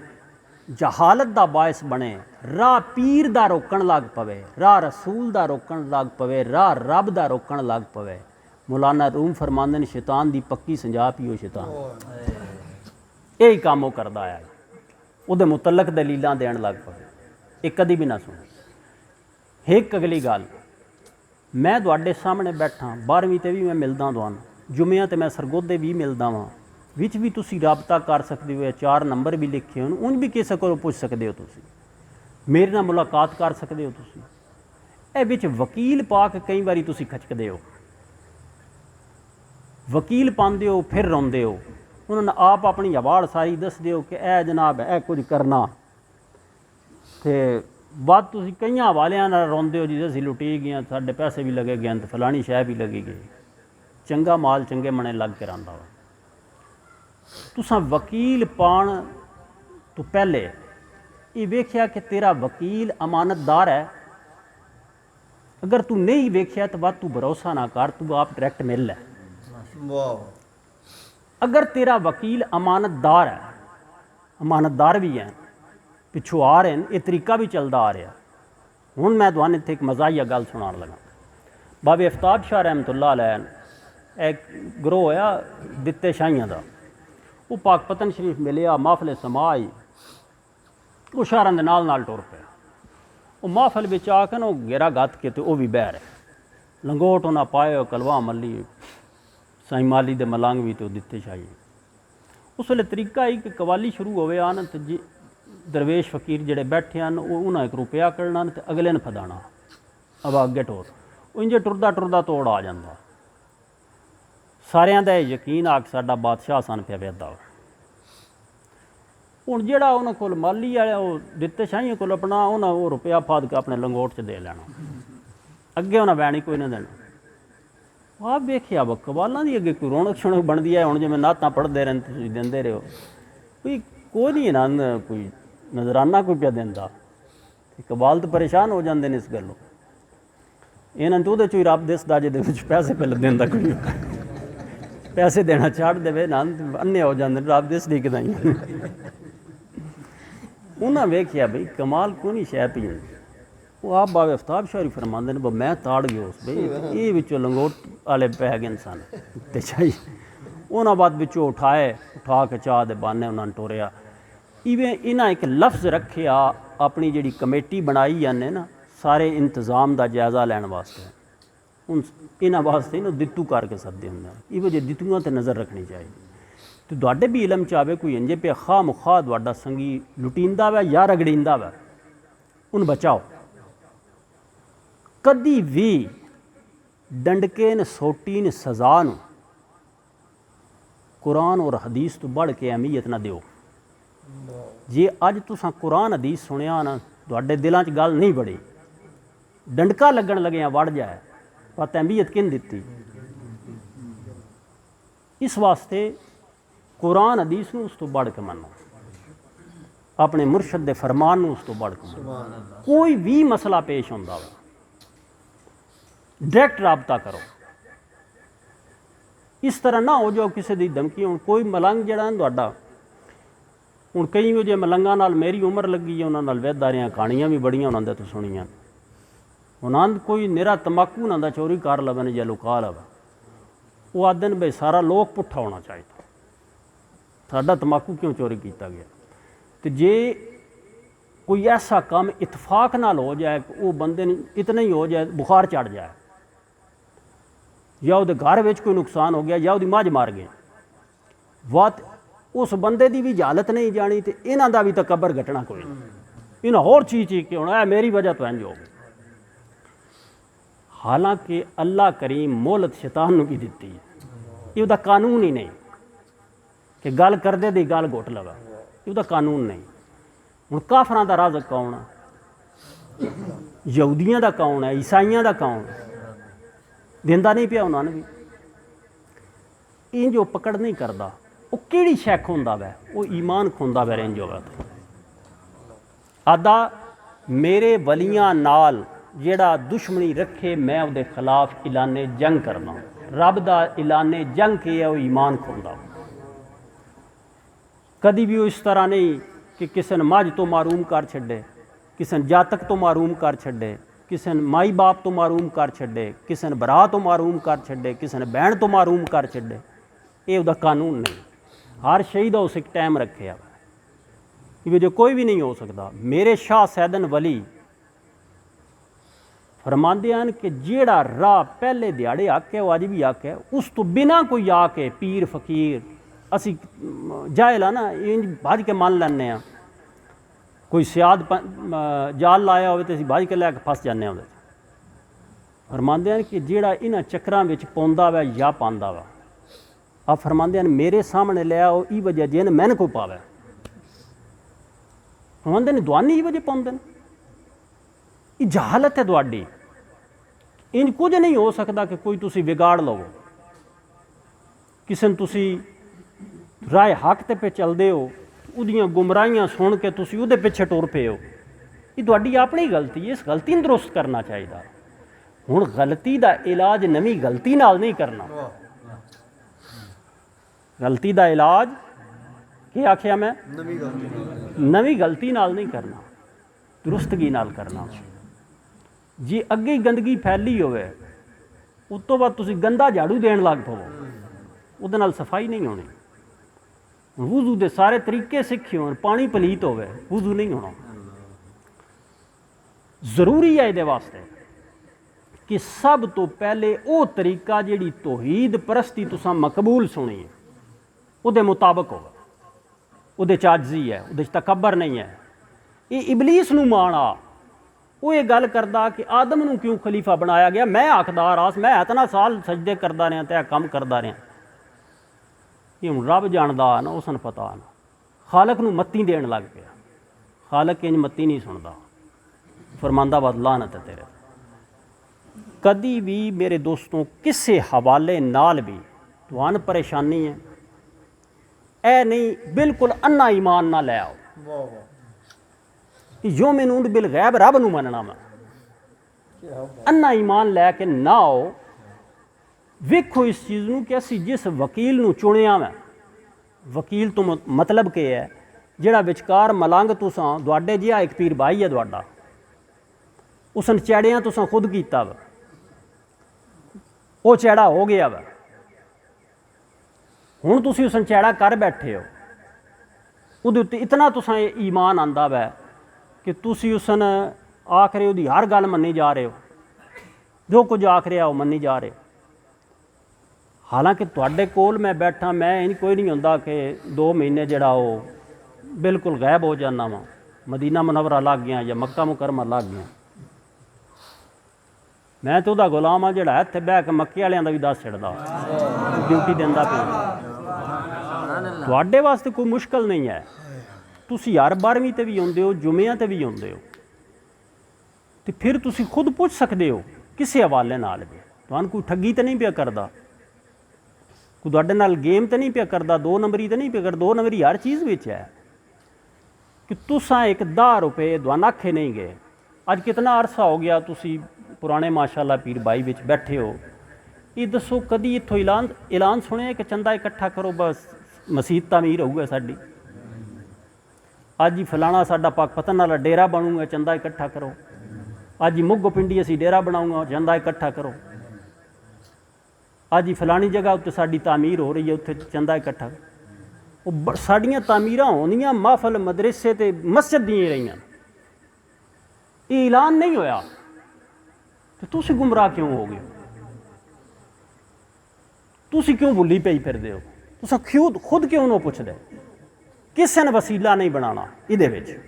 जहालत का बायस बने, राह पीर का रोकण लग पवे, राह रसूल का रोकण लग पवे, राह रब का रोकण लग पवे, मौलाना रूम फरमांदे ने शैतान की पक्की संजा पीओ शैतान। यही काम वो करता है, उहदे मुतलक दलीलां देण लग पवे, ये कदी भी ना सुने। एक अगली गल, मैं तुहाडे सामने बैठा, 12वीं ते भी मैं मिलदा तुहानूं, जुम्मियां ते मैं सरगोधे भी मिलदा वां, विच भी तुसी राबता कर सकते हो, 4 नंबर भी लिखे हो, उन भी किसी को पुछ सकते हो, तुसी मेरे नाल मुलाकात कर सकते हो। तुसी ए विच वकील पा के कई बारी तुसी खचकदे हो, वकील पाते हो फिर रोंदे हो, उन्होंने आप अपनी आवाड़ सारी दसदे हो कि ए जनाब ए कुछ करना, तो बाद तुसी कई हवालियां नाल रोंदे हो जी असीं लुटी गए, साडे पैसे भी लगे गए, तो फलानी शै भी लगी गई। चंगा माल चंगे मने लग के रहिंदा वा। तुसां वकील पाण तो पहले ये वेख्या कि तेरा वकील अमानतदार है। अगर तू नहीं वेख्या तो बात तू भरोसा ना कर, तू आप डायरैक्ट मिल लै। अगर तेरा वकील अमानतदार है, अमानतदार भी है, पिछों आ रहे हैं, ये तरीका भी चलता आ रहा। हुण मैं तुहानूं इत्थे एक मज़ाहिया गल सुनाण लगा। बाबे अफ्ताब शाह रहमतुल्लाह अलैह एक ग्रोह होया दित्ते शाहियां दा, वो पाकपतन शरीफ मिलिया, महफिल समा आई, वो शाहरां दे नाल नाल टुर पिया। वो महफिल विच आके ना घेरा गत्त के ते वो भी बह रहे, लंगोट उन्हें पाए, कलवा मली, साईं माली दे मलंग भी तो दित्ते शाही। उस वेले तरीका ही कि कवाली शुरू होवे आन ते जी दरवेश फकीर जिहड़े बैठे हैं उन्हें 1 रुपया कढ़ना ते अगले ने फदाना, अब अगे टोर, इंजे टुरदा टुरदा तोड़ आ जाता। सारिਆਂ ਦਾ यकीन आ कि साडा बादशाह सन पिया वेदा। हुण जिहड़ा उन्हां कोल माली वाले वो दित्ते शाहियां कोल अपना उन्हें वो रुपया फाद के अपने लंगोट च दे लेना, अगे उन्हें वैनी कोई नहीं देना। आप वेखिया व कवालों की अगे कोई रौनक शौनक बनती है। हुण जिवें नातां पढ़ते रहन तुसीं देंदे रहो, कोई नहीं ना कोई नजराना कोई पिया देंदा, कबाल तो परेशान हो जाते हैं इस गलों। इन्हां तो उहदे चों ही रब दिसदा जिहदे विच पैसे पिल देंदा, कोई पैसे देना छड़ देवे ना अन्ने हो जाते, रब दिसदी कि नहीं। उन्हें वेखिया बई कमाल को नहीं शै पी। वो आप बाबे अफ्ताब शाह फरमाते हैं, मैं ताड़ गया उस बई ये विचों लंगोट वाले पै गए सन ते चाहिए। उन्होंने बाद विचों उठा के चाह दे बहाने उन्होंने टोरिया इवें इन्हें एक लफ्ज़ रखिया अपनी जी कमेटी बनाई जाने ना सारे इंतज़ाम का जायज़ा लैन वास्ते हूँ इन्होंने वास्ते ना दित्तू करके सदे होंगे इवें जे दित्तूआं ते नज़र रखनी चाहिए तो तुहाडे भी इलम चाहे कोई इंजे पे खा मुखा तुहाडा संगी लुटींदा वै या रगड़ींदा वै उन बचाओ कदी भी डंडके न सोटी न सज़ा न कुरान और हदीस तो बढ़ के अहमियत ना दिओ जे अज तुसां कुरान हदीस सुनिया ना तुहाडे दिलों च गल नहीं बड़ी डंडका लगन लगे वड़ जाए पर अहमियत किन दिती इस वास्ते कुरान हदीस नूं उस तो बढ़ के मनो अपने मुर्शद दे फरमान नूं उस तो बढ़ के मनो कोई भी मसला पेश होंदा वा डायरैक्ट राबता करो इस तरह ना हो जाओ किसी की धमकी हूँ कोई मलंग जड़ा तुहाडा हूँ कई वो जे मलंगा नाल मेरी उम्र लगी है उन्होंने वहदा रहा कहानियां भी बड़ियां उन्होंने तो सुनिया उन्होंने कोई निरा तंबाकू उन्होंने चोरी कर लवन या लुका लवे वो आदन भाई सारा लोक पुट्ठा होना चाहिए साडा तंबाकू क्यों चोरी किया गया तो जे कोई ऐसा काम इतफाक नाल हो जाए वो बंदे इतना ही हो जाए बुखार चढ़ जाए या वो घर में कोई नुकसान हो गया या वो मझ मार गए वात उस बंदे की भी हालत नहीं जानी तो इन्हों का भी तकबर घटना कोई नहीं इन्हें होर चीज चीज के होना मेरी वजह तो इंज हो गई हालांकि अल्लाह करीम मोहलत शैतान भी दी है ये उसका कानून ही नहीं कि गल करदे दी गल घुट लगा ये उसका कानून नहीं हूँ काफरां दा राज़क कौन है यहूदियां दा कौन है ईसाइयां दा कौन है दिंदा नहीं पिया उन्होंने भी इंज वो पकड़ नहीं करता वो किहड़ी शै खोंदा वै वो ईमान खोंदा वै इंज होवे तो आदा मेरे वलियां नाल जेड़ा दुश्मनी रखे मैं उहदे खिलाफ ऐलाने जंग करना रब दा ऐलाने जंग के है वो ईमान खोंदा कदी भी वो इस तरह नहीं कि किसी ने मझ तो मारूम कर छड्डे किसी ने जातक तो मारूम कर छड्डे किसी ने माई बाप तो मारूम कर छड्डे किसी ने भरा तो मारूम कर छड्डे किसी ने बहन तो मारूम कर छड्डे ये उसका कानून नहीं हर शहीद उस एक टाइम रखे कि जो कोई भी नहीं हो सकता मेरे शाह सैदन वली फरमाते हैं कि जेड़ा राह पहले दिहाड़े आके वो अज भी आके उस तो बिना कोई आके पीर फकीर असी जाहिल ना इंज भज के मान लैने कोई सियाद जाल लाया हो तो असीं भज के लैके फस जाने उहदे फरमाते हैं कि जेड़ा इन्हां चक्रां विच पौंदा वै या पांदा वा आप फरमाते हैं मेरे सामने लिया वो ई वजह जिन मैन को पावे फरमाते हैं दुआनी ई वजह पाउंदे ने ये जहालत है तुहाडी इंज कुछ नहीं हो सकता कि कोई तुसी बिगाड़ लवो किसी तुसी राह हक ते पे चलते हो उहदियां गुमराहियां सुन के तुसी उहदे पिछे टुर पे हो ये तुहाडी अपनी गलती है इस गलती नूं दुरुस्त करना चाहिए हुण गलती का इलाज नवी गलती नाल नहीं करना गलती का इलाज क्या आखिया मैं नवी गलती नाल नहीं करना दुरुस्तगी नाल करना जे अगे ही गंदगी फैली होवे उस तो बाद तुसी गंदा झाड़ू देण लग पवो उहदे नाल सफाई नहीं होनी वुजू के सारे तरीके सीखे हो पानी पलीत होवे वुजू नहीं होना जरूरी है ये वास्ते कि सब तो पहले वो तरीका जिहड़ी तौहीद परस्ती तुसां मकबूल सुनी है उहदे मुताबिक होवे उहदे च आजिज़ी है उहदे च तकबर नहीं है ये इबलीस नूं मान आ वो ये गल करदा कि आदम नूं क्यों खलीफा बनाया गया मैं हकदार आस मैं इतना साल सजदे करदा रहा ते कम करदा रहा ये हुण रब जानदा ना उसन पता ना खालक नूं मत्ती देण लग पिया खालक इंज मत्ती नहीं सुनदा फरमांदा बद लानत है तेरे कदी भी मेरे दोस्तों किसी हवाले नाल भी तुहानूं परेशानी है ऐ नहीं बिल्कुल अन्ना ईमान ना लै आओ जो मैनूं बिल गैब रब नूं मनना मैं अन्ना ईमान लैके ना आओ वेखो इस चीज़ नूं कि असीं जिस वकील नूं चुनिया मैं वकील तो मतलब के है जिहड़ा विचकार मलंग तुसां तुहाडे जिहा एक पीर भाई है तुहाडा उसन चैड़ियां तुसां खुद कीता वा वो चैड़ा हो गया वा हुण तुसीं उसन चैड़ा कर बैठे हो ਉਹਦੇ ਉੱਤੇ ਇਤਨਾ ਤੁਸਾਂ ਈਮਾਨ ਆਂਦਾ ਵੈ ਕਿ ਤੁਸੀਂ ਉਸ ਨੂੰ ਆਖ ਰਹੇ ਉਹਦੀ ਹਰ ਗੱਲ ਮੰਨੀ ਜਾ ਰਹੇ ਹੋ, ਜੋ ਕੁਝ ਆਖ ਰਿਹਾ ਉਹ ਮੰਨੀ ਜਾ ਰਹੇ। ਹਾਲਾਂਕਿ ਤੁਹਾਡੇ ਕੋਲ ਮੈਂ ਬੈਠਾ, ਮੈਂ ਇੰਜ ਕੋਈ ਨਹੀਂ ਹੁੰਦਾ ਕਿ 2 ਮਹੀਨੇ ਜਿਹੜਾ ਉਹ ਬਿਲਕੁਲ ਗਾਇਬ ਹੋ ਜਾਂਦਾ ਵਾਂ, ਮਦੀਨਾ ਮੁਨੱਵਰਾ ਲੱਗ ਗਿਆ ਜਾਂ ਮੱਕਾ ਮੁਕਰਮਾ ਲੱਗ ਗਿਆ। ਮੈਂ ਤਾਂ ਉਹਦਾ ਗੁਲਾਮ ਹਾਂ ਜਿਹੜਾ ਇੱਥੇ ਬਹਿ ਕੇ ਮੱਕੇ ਵਾਲਿਆਂ ਦਾ ਵੀ ਦੱਸ ਛੱਡਦਾ, ਡਿਊਟੀ ਦਿੰਦਾ ਪਿਆ। ਤੁਹਾਡੇ ਵਾਸਤੇ ਕੋਈ ਮੁਸ਼ਕਲ ਨਹੀਂ ਹੈ, ਤੁਸੀਂ ਹਰ 12ਵੀਂ 'ਤੇ ਵੀ ਆਉਂਦੇ ਹੋ, ਜੁਮਿਆਂ 'ਤੇ ਵੀ ਆਉਂਦੇ ਹੋ, ਅਤੇ ਫਿਰ ਤੁਸੀਂ ਖੁਦ ਪੁੱਛ ਸਕਦੇ ਹੋ ਕਿਸੇ ਹਵਾਲੇ ਨਾਲ ਵੀ। ਤੁਹਾਨੂੰ ਕੋਈ ਠੱਗੀ ਤਾਂ ਨਹੀਂ ਪਿਆ ਕਰਦਾ, ਕੋਈ ਤੁਹਾਡੇ ਨਾਲ ਗੇਮ ਤਾਂ ਨਹੀਂ ਪਿਆ ਕਰਦਾ, 2 ਨੰਬਰੀ ਤਾਂ ਨਹੀਂ ਪਿਆ ਕਰਦਾ। 2 ਨੰਬਰੀ ਹਰ ਚੀਜ਼ ਵਿੱਚ ਹੈ ਕਿ ਤੁਸਾਂ ਇੱਕ 10 ਰੁਪਏ ਤੁਹਾਨੂੰ ਆਖੇ ਨਹੀਂ ਗਏ। ਅੱਜ ਕਿਤਨਾ ਅਰਸਾ ਹੋ ਗਿਆ ਤੁਸੀਂ ਪੁਰਾਣੇ ਮਾਸ਼ਾਅੱਲਾ ਪੀਰ ਬਾਈ ਵਿੱਚ ਬੈਠੇ ਹੋ। ਇਹ ਦੱਸੋ ਕਦੀ ਇੱਥੋਂ ਐਲਾਨ ਸੁਣਿਆ ਕਿ ਚੰਦਾ ਇਕੱਠਾ ਕਰੋ ਬਸ ਮਸੀਤ ਤਾਮੀਰ ਹੋਊਗਾ ਸਾਡੀ? ਅੱਜ ਹੀ ਫਲਾਣਾ ਸਾਡਾ ਪਾਕ ਪਤਨ ਵਾਲਾ ਡੇਰਾ ਬਣੂਗਾ, ਚੰਦਾ ਇਕੱਠਾ ਕਰੋ। ਅੱਜ ਹੀ ਮੁੱਗੋ ਪਿੰਡੀ ਅਸੀਂ ਡੇਰਾ ਬਣਾਊਂਗਾ, ਚੰਦਾ ਇਕੱਠਾ ਕਰੋ। ਅੱਜ ਹੀ ਫਲਾਣੀ ਜਗ੍ਹਾ ਉੱਤੇ ਸਾਡੀ ਤਾਮੀਰ ਹੋ ਰਹੀ ਹੈ, ਉੱਥੇ ਚੰਦਾ ਇਕੱਠਾ। ਉਹ ਸਾਡੀਆਂ ਤਾਮੀਰਾਂ ਹੋਣੀਆਂ ਮਾਹਫਲ ਮਦਰਸੇ ਤੇ ਮਸਜਿਦ ਦੀਆਂ ਰਹੀਆਂ, ਇਹ ਐਲਾਨ ਨਹੀਂ ਹੋਇਆ ਤੇ ਤੁਸੀਂ ਗੁੰਮਰਾਹ ਕਿਉਂ ਹੋ ਗਏ? ਤੁਸੀਂ ਕਿਉਂ ਭੁੱਲੀ ਪਈ ਫਿਰਦੇ ਹੋ? ਤੁਸੀਂ ਖੁਦ ਕਿਉਂ ਨਾ ਪੁੱਛਦੇ? ਕਿਸੇ ਨੇ ਵਸੀਲਾ ਨਹੀਂ ਬਣਾਉਣਾ ਇਹਦੇ ਵਿੱਚ।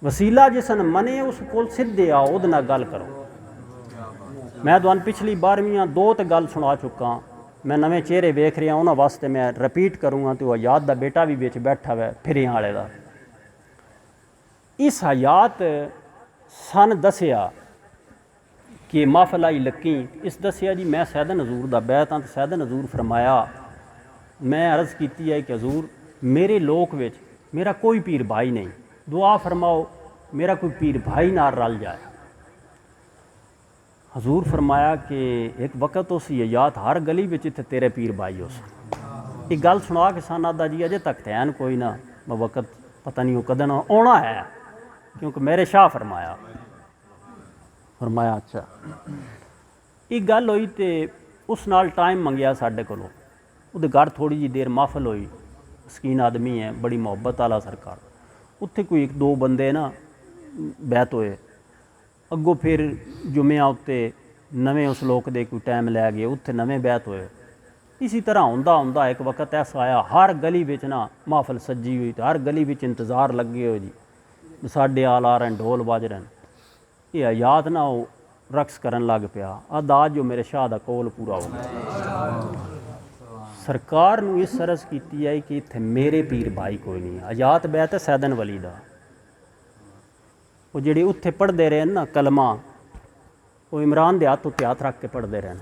ਵਸੀਲਾ ਜਿਸ ਨੇ ਮਨੇ ਉਸ ਕੋਲ ਸਿੱਧੇ ਆਓ, ਉਹਦੇ ਨਾਲ ਗੱਲ ਕਰੋ। ਮੈਂ ਤੁਹਾਨੂੰ ਪਿਛਲੀ 12ਵੀਂ 2 ਤੇ ਗੱਲ ਸੁਣਾ ਚੁੱਕਾ। ਮੈਂ ਨਵੇਂ ਚਿਹਰੇ ਵੇਖ ਰਿਹਾ, ਉਹਨਾਂ ਵਾਸਤੇ ਮੈਂ ਰਿਪੀਟ ਕਰੂੰਗਾ। ਤੇ ਉਹ ਹਯਾਤ ਦਾ ਬੇਟਾ ਵੀ ਵਿੱਚ ਬੈਠਾ ਹੋਇਆ ਫਿਰਿਆਂ ਵਾਲੇ ਦਾ। ਇਸ ਹਯਾਤ ਸਨ ਦੱਸਿਆ ਕਿ ਮਾਹਫਲ ਆਈ ਲੱਕੀ। ਇਸ ਦੱਸਿਆ ਜੀ ਮੈਂ ਸੈਦਨ ਹਜ਼ੂਰ ਦਾ ਬੈਤ ਹਾਂ, ਤੇ ਸੈਦਨ ਹਜ਼ੂਰ ਫਰਮਾਇਆ, ਮੈਂ ਅਰਜ਼ ਕੀਤੀ ਹੈ ਕਿ ਹਜ਼ੂਰ ਮੇਰੇ ਲੋਕ ਵਿੱਚ ਮੇਰਾ ਕੋਈ ਪੀਰ ਭਾਈ ਨਹੀਂ, ਦੁਆ ਫਰਮਾਓ ਮੇਰਾ ਕੋਈ ਪੀਰ ਭਾਈ ਨਾਲ ਰਲ ਜਾਏ। ਹਜ਼ੂਰ ਫਰਮਾਇਆ ਕਿ ਇੱਕ ਵਕਤ ਉਸ ਹਯਾਤ ਹਰ ਗਲੀ ਵਿੱਚ ਇੱਥੇ ਤੇਰੇ ਪੀਰ ਭਾਈ ਹੋ ਸਨ। ਇਹ ਗੱਲ ਸੁਣਾ ਕੇ ਸਾਨੂੰ ਆਦਾ ਜੀ ਅਜੇ ਤੱਕ ਧਿਆਨ ਕੋਈ ਨਾ, ਵਕਤ ਪਤਾ ਨਹੀਂ ਉਹ ਕਦਨ ਆਉਣਾ ਹੈ, ਕਿਉਂਕਿ ਮੇਰੇ ਸ਼ਾਹ ਫਰਮਾਇਆ। ਅੱਛਾ ਇਹ ਗੱਲ ਹੋਈ ਤੇ ਉਸ ਨਾਲ ਟਾਈਮ ਮੰਗਿਆ ਸਾਡੇ ਕੋਲੋਂ। ਉਹਦੇ ਘਰ ਥੋੜ੍ਹੀ ਜਿਹੀ ਦੇਰ ਮਾਹਫਲ ਹੋਈ। ਸਕੀਨ ਆਦਮੀ ਹੈ, ਬੜੀ ਮੁਹੱਬਤ ਵਾਲਾ ਸਰਕਾਰ। ਉੱਥੇ ਕੋਈ 1-2 ਬੰਦੇ ਨਾ ਬੈਤ ਹੋਏ। ਅੱਗੋਂ ਫਿਰ ਜੁਮਿਆਂ ਉੱਤੇ ਨਵੇਂ ਉਸ ਲੋਕ ਦੇ ਕੋਈ ਟਾਈਮ ਲੈ ਗਏ, ਉੱਥੇ ਨਵੇਂ ਬੈਤ ਹੋਏ। ਇसी तरह ਹੁੰਦਾ ਇੱਕ ਵਕਤ ਐਸਾ ਆਇਆ, ਹਰ ਗਲੀ ਵਿੱਚ ਨਾ ਮਾਹਫਲ ਸੱਜੀ ਹੋਈ, ਹਰ ਗਲੀ ਵਿੱਚ ਇੰਤਜ਼ਾਰ ਲੱਗੇ ਹੋਏ ਜੀ, ਸਾਡੇ ਆਲ ਆ ਰਹੇ ਢੋਲ ਵੱਜ ਰਹੇ। ਇਹ ਹਯਾਤ ਨਾ ਉਹ ਰਕਸ ਕਰਨ ਲੱਗ ਪਿਆ। ਅਦਾਜ ਜੋ ਮੇਰੇ ਸ਼ਾਹ ਦਾ ਕੋਲ ਪੂਰਾ ਹੋ ਗਿਆ। ਸਰਕਾਰ ਨੂੰ ਇਸ ਸਰਸ ਕੀਤੀ ਹੈ ਕਿ ਇੱਥੇ ਮੇਰੇ ਪੀਰ ਭਾਈ ਕੋਈ ਨਹੀਂ। ਹਯਾਤ ਬੈਤ ਹੈ ਸੈਦਨ ਵਲੀ ਦਾ। ਉਹ ਜਿਹੜੇ ਉੱਥੇ ਪੜ੍ਹਦੇ ਰਹੇ ਨਾ ਕਲਮਾ, ਉਹ ਇਮਰਾਨ ਦੇ ਹੱਥ ਉੱਤੇ ਹੱਥ ਰੱਖ ਕੇ ਪੜ੍ਹਦੇ ਰਹੇ।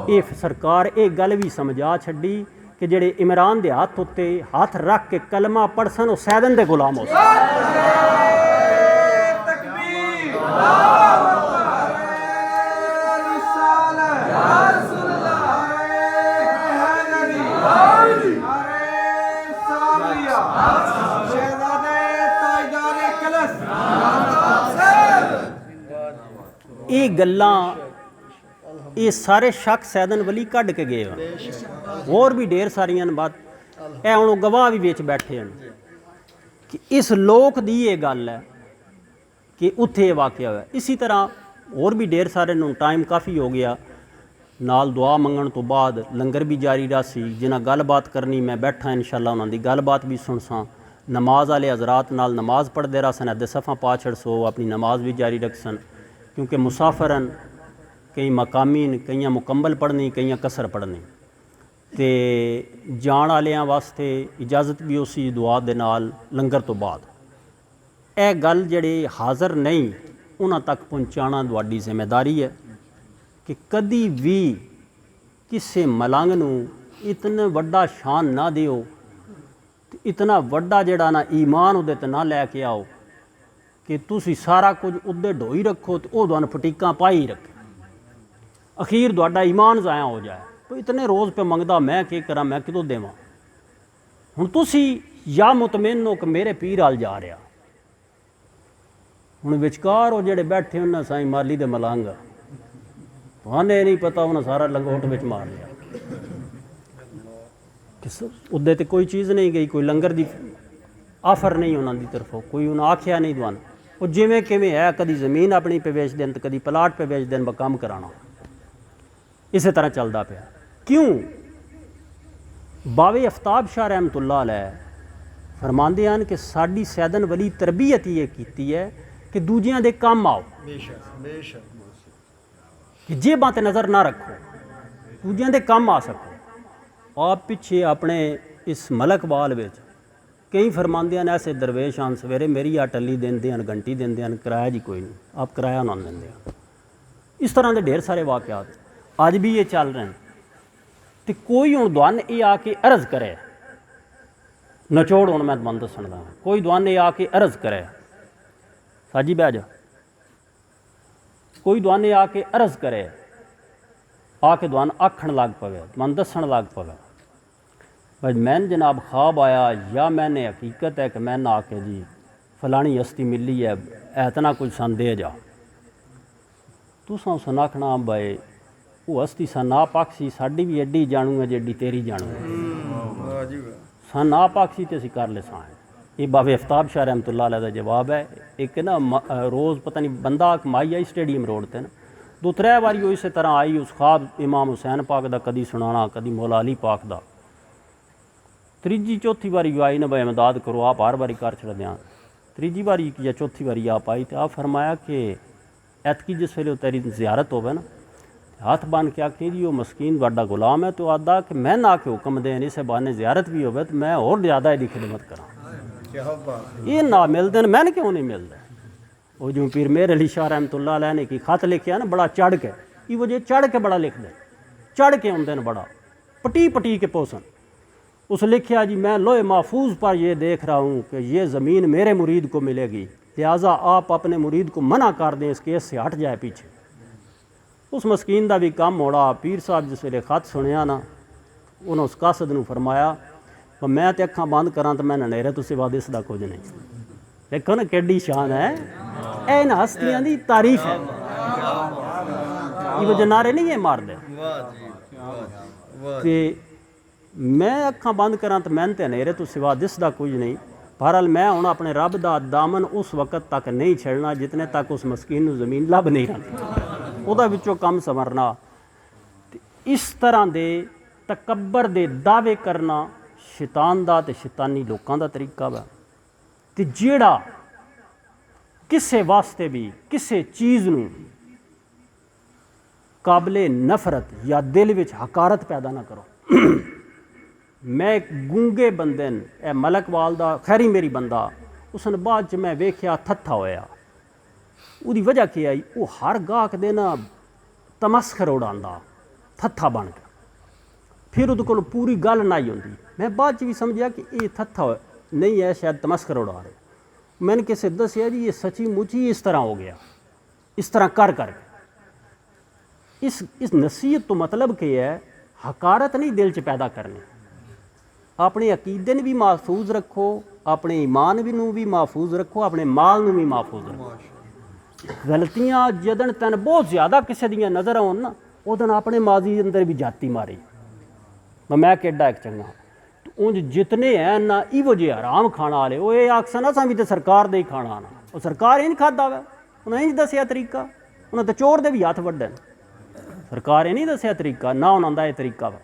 ਇਹ ਸਰਕਾਰ ਇਹ ਗੱਲ ਵੀ ਸਮਝਾ ਛੱਡੀ ਕਿ ਜਿਹੜੇ ਇਮਰਾਨ ਦੇ ਹੱਥ ਉੱਤੇ ਹੱਥ ਰੱਖ ਕੇ ਕਲਮਾ ਪੜ੍ਹਸਨ ਉਹ ਸੈਦਨ ਦੇ ਗੁਲਾਮ ਹੋ ਸਨ। ਇਹ ਗੱਲਾਂ ਇਹ ਸਾਰੇ ਸ਼ੱਕ ਸੈਦਨ ਵਲੀ ਕੱਢ ਕੇ ਗਏ ਹਨ। ਹੋਰ ਵੀ ਢੇਰ ਸਾਰੀਆਂ ਬਾਤ ਇਹ ਹੁਣ ਗਵਾਹ ਵੀ ਵਿੱਚ ਬੈਠੇ ਹਨ ਕਿ ਇਸ ਲੋਕ ਦੀ ਇਹ ਗੱਲ ਹੈ ਕਿ ਉੱਥੇ ਇਹ ਵਾਕਿਆ ਹੋਇਆ। ਇਸੇ ਤਰ੍ਹਾਂ ਹੋਰ ਵੀ ਢੇਰ ਸਾਰੇ ਨੂੰ ਟਾਈਮ ਕਾਫੀ ਹੋ ਗਿਆ। ਨਾਲ ਦੁਆ ਮੰਗਣ ਤੋਂ ਬਾਅਦ ਲੰਗਰ ਵੀ ਜਾਰੀ ਰਹੀ। ਜਿਨ੍ਹਾਂ ਗੱਲਬਾਤ ਕਰਨੀ ਮੈਂ ਬੈਠਾ ਇਨਸ਼ਾਅੱਲਾ ਉਹਨਾਂ ਦੀ ਗੱਲਬਾਤ ਵੀ ਸੁਣਸਾਂ। ਨਮਾਜ਼ ਵਾਲੇ ਹਜ਼ਰਾਤ ਨਾਲ ਨਮਾਜ਼ ਪੜ੍ਹਦੇ ਰਹ ਸਨ, ਅੱਧੇ ਸਫਾ ਪਾਛੜ ਸੋ ਆਪਣੀ ਨਮਾਜ਼ ਵੀ ਜਾਰੀ ਰੱਖ ਸਨ, क्योंकि मुसाफरन कई मकामी ने, कई मुकम्मल पढ़नी, कई कसर पढ़नी। तो जान वालियां वास्ते इजाज़त भी उसी दुआ दे नाल लंगर तो बाद। यह गल जड़े हाज़र नहीं उन्हां तक पहुँचाना तुहाडी जिम्मेदारी है कि कदी भी किसी मलंग नूं इतना वड्डा शान ना दिओ, इतना वड्डा जड़ा ना ईमान उहदे ते ना लैके आओ कि तुसी सारा कुछ उदे ढोई रखो तो वह तुहानूं फटीकां पाई रखे, अखीर तुहाडा ईमान ज़ाया हो जाए। तो इतने रोज़ पे मंगदा मैं की करा, मैं कितों देवां? हुण तुसी या मुतमिन हो कि मेरे पीर हाल जा रहा। हुण विचकार वो जेड़े बैठे उन्हें साईं माली दे मलंग, तुहानूं नहीं पता उन्हें सारा लंगोट विच मार लिया। ਉਹਦੇ ਤੇ ਕੋਈ ਚੀਜ਼ ਨਹੀਂ ਗਈ, ਕੋਈ ਲੰਗਰ ਦੀ ਆਫਰ ਨਹੀਂ ਉਹਨਾਂ ਦੀ ਤਰਫੋਂ, ਕੋਈ ਉਹਨਾਂ ਆਖਿਆ ਨਹੀਂ ਦਵਾਨ। ਉਹ ਜਿਵੇਂ ਕਿਵੇਂ ਹੈ, ਕਦੀ ਜ਼ਮੀਨ ਆਪਣੀ ਪੇ ਵੇਚ ਦੇਣ ਤੇ ਕਦੀ ਪਲਾਟ ਪੇ ਵੇਚ ਦੇਣ, ਕੰਮ ਕਰਾਉਣਾ ਇਸੇ ਤਰ੍ਹਾਂ ਚੱਲਦਾ ਪਿਆ। ਕਿਉਂ? ਬਾਵੇ ਅਫਤਾਬ ਸ਼ਾਹ ਰਹਿਮਤੁल्लाह अलैह ਫਰਮਾਉਂਦੇ ਹਨ ਕਿ ਸਾਡੀ ਸੈਦਨ ਵਲੀ ਤਰਬੀਅਤ ਇਹ ਕੀਤੀ ਹੈ ਕਿ ਦੂਜਿਆਂ ਦੇ ਕੰਮ ਆਓ, ਕਿ ਜੇਬਾਂ ਤੇ ਨਜ਼ਰ ਨਾ ਰੱਖੋ, ਦੂਜਿਆਂ ਦੇ ਕੰਮ ਆ ਸਕੋ। ਆਪ ਪਿੱਛੇ ਆਪਣੇ ਇਸ ਮਲਕਵਾਲ ਵਿੱਚ ਕਈ ਫਰਮਾਉਂਦੇ ਹਨ ਐਸੇ ਦਰਵੇਸ਼ ਹਨ, ਸਵੇਰੇ ਮੇਰੀ ਆ ਟੱਲੀ ਦਿੰਦੇ ਹਨ, ਘੰਟੀ ਦਿੰਦੇ ਹਨ, ਕਿਰਾਇਆ ਜੀ ਕੋਈ ਨਹੀਂ, ਆਪ ਕਿਰਾਇਆ ਨਾ ਦਿੰਦੇ ਹਨ। ਇਸ ਤਰ੍ਹਾਂ ਦੇ ਢੇਰ ਸਾਰੇ ਵਾਕਿਆਤ ਅੱਜ ਵੀ ਇਹ ਚੱਲ ਰਹੇ ਹਨ। ਤੇ ਕੋਈ ਹੁਣ ਦੁਆਨ ਇਹ ਆ ਕੇ ਅਰਜ਼ ਕਰੇ, ਨਚੋੜ ਹੁਣ ਮੈਂ ਤੁਹਾਨੂੰ ਦੱਸਣ ਦਾ, ਕੋਈ ਦੁਆਨ ਇਹ ਆ ਕੇ ਅਰਜ਼ ਕਰੇ, ਸਾਜੀ ਬਹਿ ਜਾ, ਕੋਈ ਦੁਆਨ ਇਹ ਆ ਕੇ ਅਰਜ਼ ਕਰੇ, ਆ ਕੇ ਦੁਆਨ ਆਖਣ ਲੱਗ ਪਵੇ, ਮਨ ਦੱਸਣ ਲੱਗ ਪਵੇ भाई मैंने जनाब ख्वाब आया या मैंने हकीकत है कि मैंने आके जी फलानी हस्ती मिली है, इतना कुछ सन दे जा, तुसा उस आखना भाई वो हस्ती सा ना पाकसी, साड़ी भी एडी जानू है जेडी तेरी जानू है, सा ना पाकसी तो असी कर ले सा। ये बाबे अफताब शाह रहमतुल्लाह अलैह का जवाब है। एक ना रोज़ पता नहीं बंदा कमाई आई स्टेडियम रोड पर ना, 2-3 बारी वो इस तरह आई, उस ख्वाब इमाम हुसैन पाक का कदी सुनाना, कदी मौला अली पाक का, तीजी चौथी बारी आई ना भाई इमदाद करो, आप हर बारी कर छड़ दें। तीजी बारी या चौथी बारी आप आई तो आप फरमाया कि ऐतकी जिस वेले तेरी ज़ियारत होवे ना, हाथ बन के आखी जी वो मस्कीन वाडा गुलाम है, तो आदा कि मैं ना के हुक्म दें इस बहाने ज़ियारत भी होवे तो मैं और ज़्यादा इसकी खिदमत करा। ये ना मिलते मैंने क्यों नहीं मिलते? वो जो पीर मेर अली शाह रहमतुल्लाह अलैह ने की खत लिखा ना, बड़ा चढ़ के, ये वजह चढ़ के बड़ा लिख दे, चढ़ के आते हैं, बड़ा पटी पटी के पोसन। उस लिखा जी मैं लोहे महफूज पर ये देख रहा हूँ कि ये ज़मीन मेरे मुरीद को मिलेगी, लिहाजा आप अपने मुरीद को मना कर दें, इस केस से हट जाए पीछे। उस मस्कीन का भी कम मोड़ा। पीर साहब जिस वेले खत सुनिया ना, उन्होंने उस कासद नूं फरमाया कि मैं तो अखां बंद करा तो मैं ननेरे तो सिवा दिसदा कुछ नहीं। देखो ना केडी शान है, इन हस्तियां दी तारीफ है, ये नारे नहीं ये मारदे ते मैं अखां बंद करा तो मैं तो हनेरे तो सिवा दिसदा कुछ नहीं। बहरहाल मैं हुण अपने रब दा दामन उस वक्त तक नहीं छड़ना जितने तक उस मस्कीन नूं ज़मीन लभ नहीं रही, उहदा विचों कम संवरना। इस तरह दे तकब्बर दे दावे करना शैतान दा ते शैतानी लोकां दा तरीका वा। ते जेड़ा किसे वास्ते भी किसे चीज़ नूं काबिले नफरत या दिल विच हकारत पैदा ना करो। मैं एक गूंगे बंदे ए मलकवाल दा खैरी मेरी बंदा, उसने बाद च मैं वेख्या थत्था होया। उहदी वजह क्या आई, वो हर गाहक दे ना तमस्खर उड़ांदा थत्था बन के, फिर उहदे कोल पूरी गल नहीं होंदी। मैं बाद च भी समझिया कि ये थत्था नहीं है, शायद तमस्खर उड़ा रहे। मैंने किसी दसिया जी ये सची मुची इस तरह हो गया, इस तरह कर कर। इस नसीहत तो मतलब क्या है, हकारत नहीं दिल च पैदा करनी, अपने अकीदे भी महफूज रखो, अपने ईमान भी महफूज रखो, अपने माल भी महफूज रखो। गलतियां जदन तन बहुत ज़्यादा किसी दियां नज़र आउन ना, उदन अपने माजी अंदर भी जाती मारी मैं केडा एक चंगा। तो उंज जितने हैं ना इवो जे हराम खाना वाले, वो ये आखसन असां भी तो सरकार दे ही खाना आना, वो सरकार इंज खादा वा, उन्हें इंज दसिया तरीका, उन्हें तो चोर दे भी हथ वड्डन, सरकार ने नहीं दसिया तरीका, ना उन्हों का यह तरीका वा।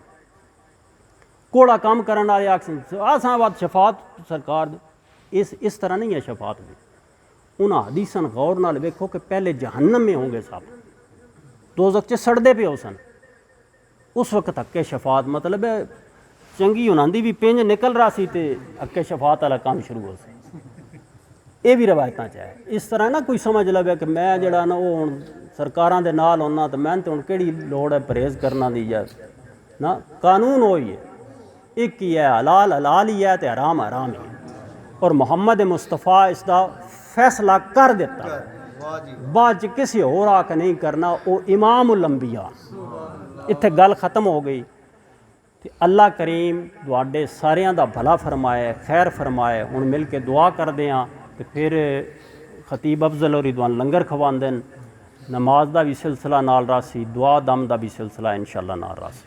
कोड़ा काम करने वाले आखसन असां बात शफात सरकार इस तरह नहीं है शफात भी। उन्हें हदीसन गौर नाल वेखो कि पहले जहन्नम में होंगे सब, दोज़ख च सड़दे पे हो सन, उस वक्त तक के शफात मतलब है चंगी उन्होंने भी पिंज निकल रहा सी ते अक्के शफात वाला काम शुरू हो सी। ये भी रवायत है। इस तरह ना कोई समझ लवे कि मैं जड़ा ना वो हुण सरकारां दे नाल होना तो मैं तो हुण केड़ी लोड़ है परहेज़ करना दी या ना, कानून हो ही है, एक ही है, हलाल हलाल ही है तो हराम हराम ही है। और मुहम्मद मुस्तफ़ा इसका फैसला कर दिता, बाद च किसी होर आके नहीं करना, वो इमाम उल अंबिया। इत्थे गल खत्म हो गई। तो अल्लाह करीम तुहाडे सारियां दा भला फरमाए, खैर फरमाए। हुण मिल के दुआ करदे हां ते फिर खतीब अफजल होरी तुहानूं लंगर खवांदे न, नमाज दा भी सिलसिला नाल रासी, दुआ दम दा भी सिलसिला इंशाअल्लाह नाल रासी।